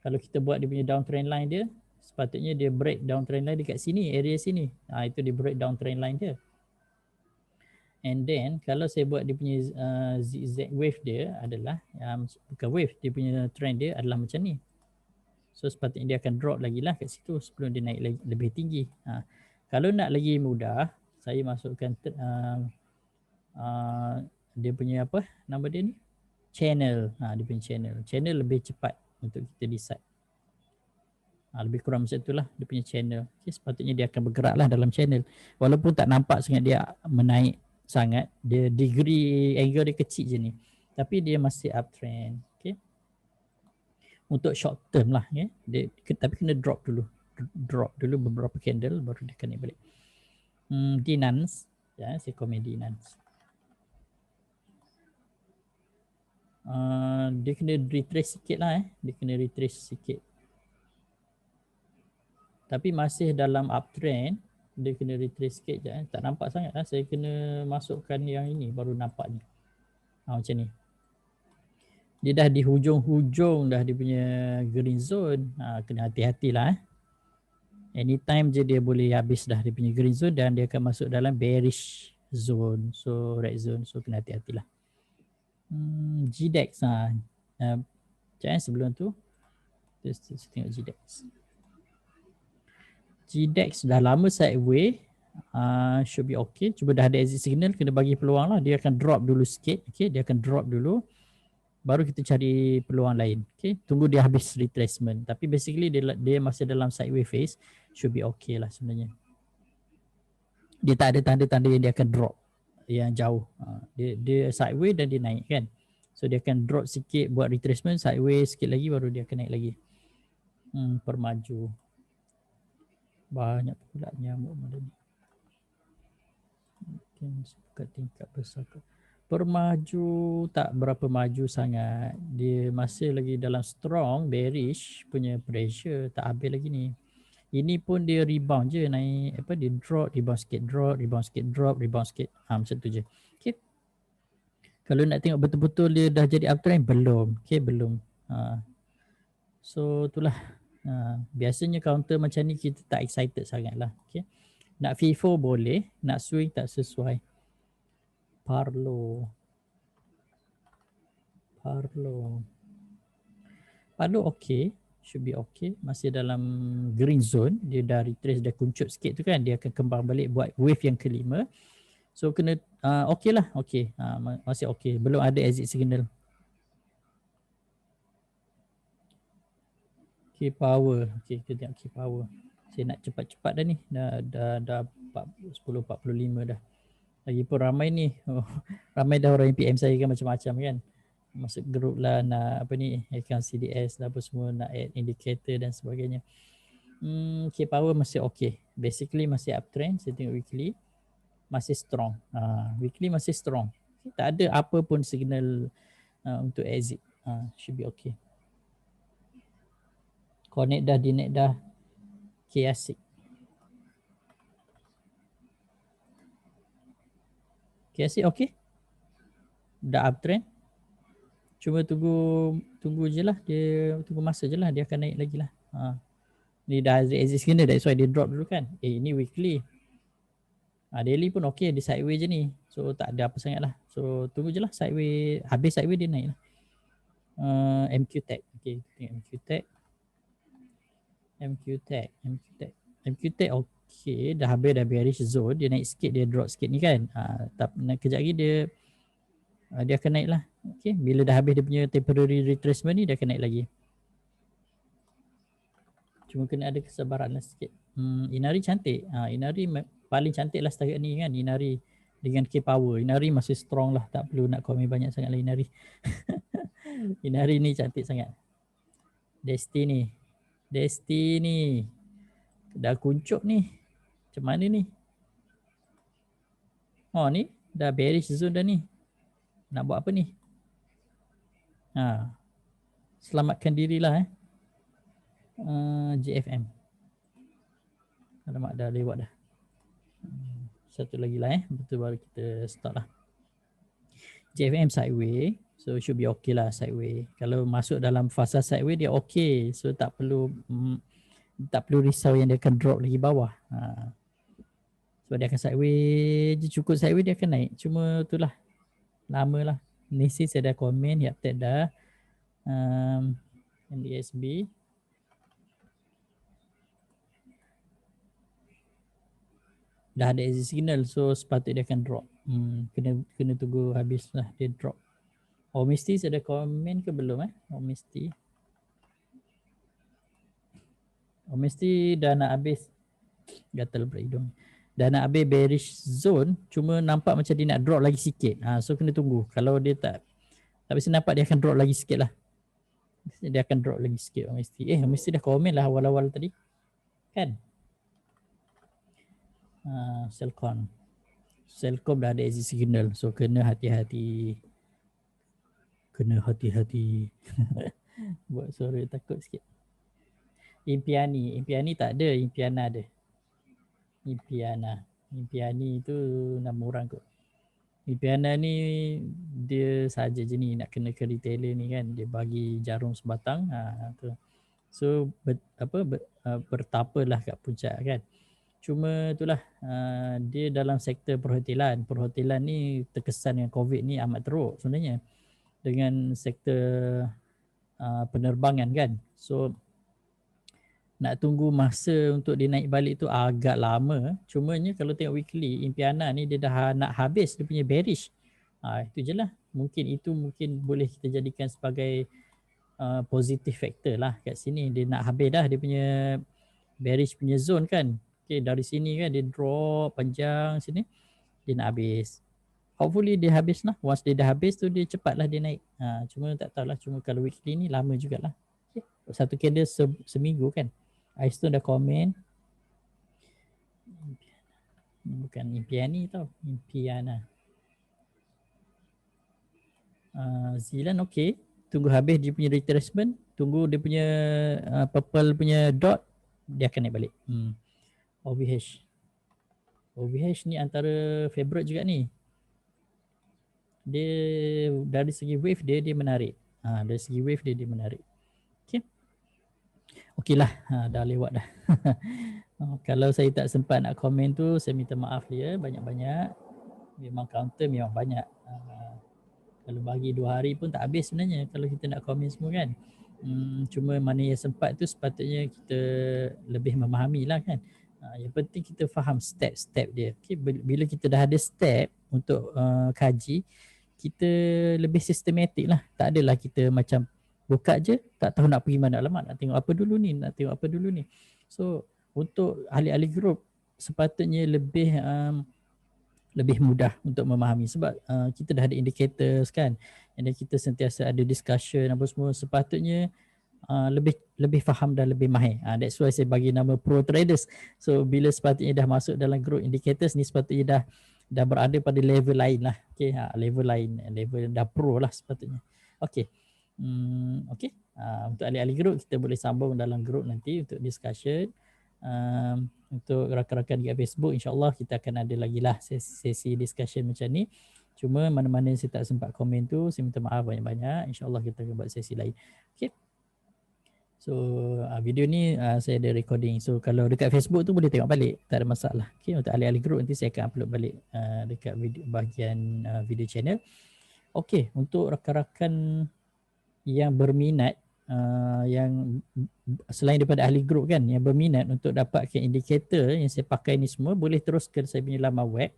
Kalau kita buat dia punya downtrend line dia, sepatutnya dia break downtrend line dekat sini, area sini. Itu dia break downtrend line dia. And then kalau saya buat dia punya zigzag wave dia adalah bukan wave, dia punya trend dia adalah macam ni. So sepatutnya dia akan drop lagi lah kat situ sebelum dia naik lagi, lebih tinggi. Kalau nak lagi mudah, saya masukkan dia punya apa nama dia ni? Channel. Dia punya channel. Channel lebih cepat untuk kita decide. Lebih kurang macam itulah dia punya channel. Okay, sepatutnya dia akan bergerak lah dalam channel. Walaupun tak nampak sangat dia menaik sangat, dia degree angle dia kecil je ni. Tapi dia masih uptrend. Okay. Untuk short term lah tapi kena drop dulu beberapa candle baru dia akan naik balik. Dinans saya komen Dinans. Dia kena retrace sikit lah dia kena retrace sikit tapi masih dalam uptrend. Dia kena retrace sikit je tak nampak sangat lah. Saya kena masukkan yang ini baru nampak ni. Macam ni. Dia dah di hujung-hujung dah dia punya green zone. Kena hati-hatilah. Anytime je dia boleh habis dah dia punya green zone dan dia akan masuk dalam bearish zone. So red zone. So kena hati-hatilah. GDEX. Jangan sebelum tu. Kita tengok GDEX. GDEX dah lama sideway. Should be okay. Cuba dah ada exit signal. Kena bagi peluang lah. Dia akan drop dulu sikit. Okay. Dia akan drop dulu. Baru kita cari peluang lain. Okay. Tunggu dia habis retracement. Tapi basically dia masih dalam sideway phase. Should be okay lah sebenarnya. Dia tak ada tanda-tanda yang dia akan drop yang jauh. Dia sideway dan dia naik kan. So dia akan drop sikit buat retracement. Sideway sikit lagi baru dia akan naik lagi. Permaju. Banyak pula nyamuk malam ni. Mungkin buka tingkat besar. Permaju tak berapa maju sangat. Dia masih lagi dalam strong bearish punya pressure, tak habis lagi ni. Ini pun dia rebound je naik dia drop, rebound sikit, drop, rebound sikit, drop, rebound sikit. Macam tu je. Okay. Kalau nak tengok betul-betul dia dah jadi uptrend belum. Okay, belum. So itulah. Biasanya counter macam ni kita tak excited sangat lah. Okay. Nak FIFO boleh, nak swing tak sesuai. Parlo okay, should be okay. Masih dalam green zone. Dia dah retrace, dah kuncup sikit tu kan. Dia akan kembang balik buat wave yang kelima. So kena okay lah, okay. Masih okay. Belum ada exit signal. Key power. Okay, kita tengok key power. Saya nak cepat-cepat dah ni. Dah 10.45 dah. Lagipun ramai ni. Ramai dah orang yang PM saya kan macam-macam kan. Masuk group lah nak account CDS lah apa semua, nak add indicator dan sebagainya. Key power masih okay. Basically masih uptrend. Saya tengok weekly masih strong. Weekly masih strong. Tak ada apa pun signal untuk exit. Should be okay. Connect dah, dinect dah. Kiasik. Kiasik okay. Dah uptrend. Cuma tunggu je lah. Dia tunggu masa je lah. Dia akan naik lagi lah. Ni dah exit signal. That's why dia drop dulu kan. Ini weekly. Daily pun okay. Dia sideway je ni. So tak ada apa sangat lah. So tunggu je lah sideway. Habis sideway dia naik lah. MQ-Tech. Okay, tengok MQ-Tech. MQ-Tech okay. Dah habis dah bearish zone. Dia naik sikit, dia drop sikit ni kan. Kejap lagi dia akan naik lah. Okay. Bila dah habis dia punya temporary retracement ni, dia akan naik lagi. Cuma kena ada kesabaran lah sikit. Inari cantik. Inari paling cantik lah setakat ni kan. Inari dengan K-Power. Inari masih strong lah. Tak perlu nak komen banyak sangat lah Inari. Inari ni cantik sangat. Destiny. Dah kuncup ni. Macam mana ni? Ni dah bearish zone dah ni. Nak buat apa ni? Selamatkan dirilah JFM. Alamak, dah lewat dah. Satu lagi lah betul baru kita start lah. JFM sideway. So should be okay lah sideway. Kalau masuk dalam fasa sideway dia okay. So tak perlu risau yang dia akan drop lagi bawah. Sebab dia akan sideway je, cukup sideway dia akan naik. Cuma itulah lama lah. Nisi saya dah komen, Yaptek dah. NDSB. Dah ada exit signal, so sepatutnya dia akan drop. Kena tunggu habis lah dia drop. Misty ada komen ke belum Misty dah nak habis. Gatal pula hidung. Dah nak habis bearish zone, cuma nampak macam dia nak drop lagi sikit. So kena tunggu. Kalau dia tak saya nampak dia akan drop lagi sikit lah. Dia akan drop lagi sikit Misty dah komen lah awal-awal tadi kan. Selcom dah ada exit signal, so kena hati-hati. Buat suara takut sikit. Impiani tak ada, Impiana ada. Impiani tu nama orang kot. Impiana ni dia saja je ni nak kena ke retailer ni kan, dia bagi jarum sebatang tu. So bertapalah kat puncak kan. Cuma itulah dia dalam sektor perhotelan. Perhotelan ni terkesan dengan COVID ni amat teruk sebenarnya dengan sektor penerbangan kan. So nak tunggu masa untuk dia naik balik tu agak lama. Cumanya kalau tengok weekly, Impiana ni dia dah nak habis dia punya bearish. Itu je lah. Mungkin boleh kita jadikan sebagai positive factor lah kat sini. Dia nak habis dah dia punya bearish punya zone kan. Okay, dari sini kan dia drop panjang sini. Dia nak habis. Hopefully dia habis lah. Once dia dah habis tu dia cepatlah dia naik. Cuma tak tahulah. Cuma kalau weekly ni lama jugalah. Okay. Satu candle seminggu kan. Aiston dah komen. Bukan Impiani tau. Impiana. Zilan okey. Tunggu habis dia punya retracement. Tunggu dia punya purple punya dot. Dia akan naik balik. OVH. OVH ni antara favorite juga ni. Dia dari segi wave dia menarik. Dari segi wave dia menarik. Okey. Okeylah, dah lewat dah. Kalau saya tak sempat nak komen tu, saya minta maaf dia banyak-banyak. Memang counter memang banyak. Kalau bagi 2 hari pun tak habis sebenarnya kalau kita nak komen semua kan. Cuma mana yang sempat tu sepatutnya kita lebih memahami lah kan. Yang penting kita faham step-step dia. Okay, bila kita dah ada step untuk kaji, kita lebih sistematik lah. Tak adalah kita macam buka je, tak tahu nak pergi mana. Alamak, nak tengok apa dulu ni. So untuk ahli-ahli grup sepatutnya lebih mudah untuk memahami sebab kita dah ada indicators kan, and kita sentiasa ada discussion apa semua. Sepatutnya lebih faham dan lebih mahir. That's why saya bagi nama pro traders. So bila sepatutnya dah masuk dalam group indicators ni, sepatutnya dah berada pada level lain lah. Okay, level lain, level dah pro lah sepatutnya. Okay. Okay. Untuk ahli-ahli group kita boleh sambung dalam group nanti untuk discussion. Untuk rakan-rakan di Facebook, insyaAllah kita akan ada lagi lah sesi discussion macam ni. Cuma mana-mana saya tak sempat komen tu, saya minta maaf banyak-banyak. InsyaAllah kita akan buat sesi lain. Okay. So video ni saya ada recording. So kalau dekat Facebook tu boleh tengok balik, tak ada masalah. Okay, untuk ahli-ahli group nanti saya akan upload balik dekat bahagian video channel. Okay, untuk rakan-rakan yang berminat, yang selain daripada ahli group kan, yang berminat untuk dapatkan indikator yang saya pakai ni semua, boleh terus ke saya punya laman web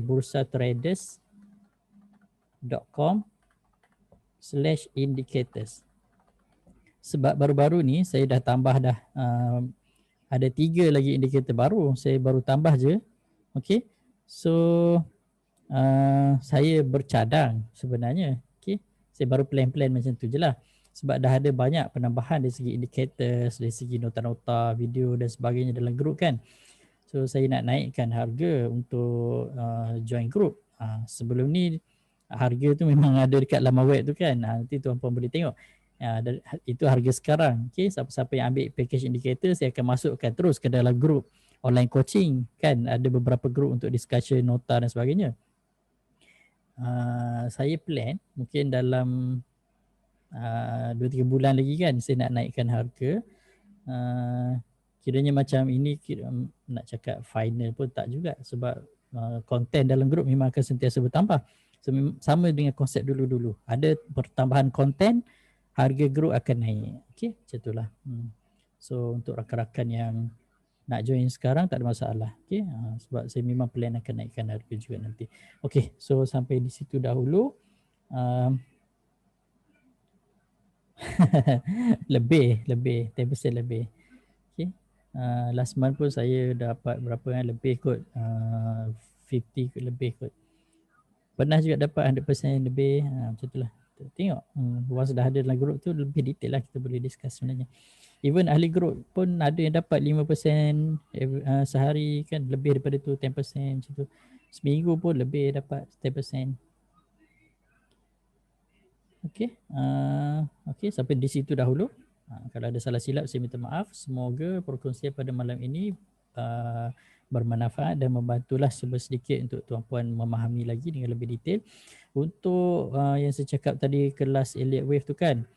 bursatraders.com/indicators. Sebab baru-baru ni saya dah tambah dah ada 3 lagi indikator baru, saya baru tambah je. Okay, so saya bercadang sebenarnya. Okay, saya baru plan-plan macam tu je lah. Sebab dah ada banyak penambahan dari segi indicators, dari segi nota-nota, video dan sebagainya dalam group kan. So saya nak naikkan harga untuk join group. Sebelum ni harga tu memang ada dekat laman web tu kan. Nanti tuan-puan boleh tengok. Itu harga sekarang. Okay, siapa-siapa yang ambil package indicator, saya akan masukkan terus ke dalam group online coaching kan. Ada beberapa group untuk discussion, nota dan sebagainya. Saya plan mungkin dalam 2-3 bulan lagi kan saya nak naikkan harga. Kiranya macam ini nak cakap final pun tak juga, sebab konten dalam grup memang akan sentiasa bertambah. So, sama dengan konsep dulu-dulu, ada pertambahan konten, harga grup akan naik. Okay, macam itulah. So untuk rakan-rakan yang nak join sekarang tak ada masalah. Okay, sebab saya memang plan akan naikkan harga juga nanti. Okay, so sampai di situ dahulu. lebih 10% lebih. Okay, last month pun saya dapat berapa kan, lebih kot, 50 kot, lebih kot. Pernah juga dapat 100% lebih. Macam itulah. Tengok once dah ada dalam group tu, lebih detail lah kita boleh discuss sebenarnya. Even ahli group pun ada yang dapat 5% sehari kan, lebih daripada tu 10% macam tu. Seminggu pun lebih dapat 10%. Okay, okay, sampai di situ dahulu. Kalau ada salah silap saya minta maaf. Semoga perkongsian pada malam ini bermanfaat dan membantulah sedikit untuk tuan-puan memahami lagi dengan lebih detail. Untuk yang saya cakap tadi kelas Elliott Wave tu kan,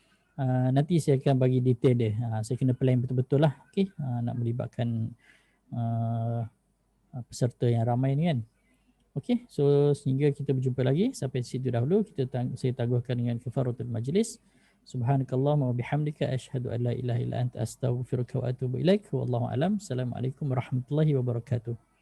nanti saya akan bagi detail dia. Saya kena plan betul-betul lah, okay? Nak melibatkan peserta yang ramai ni kan. Okey, so sehingga kita berjumpa lagi. Sampai situ dahulu saya tangguhkan dengan kafaratul majlis. Subhanakallahumma wa bihamdika asyhadu an la ilaha illa anta astaghfiruka wa atubu ilaik. Wallahu alam. Assalamualaikum warahmatullahi wabarakatuh.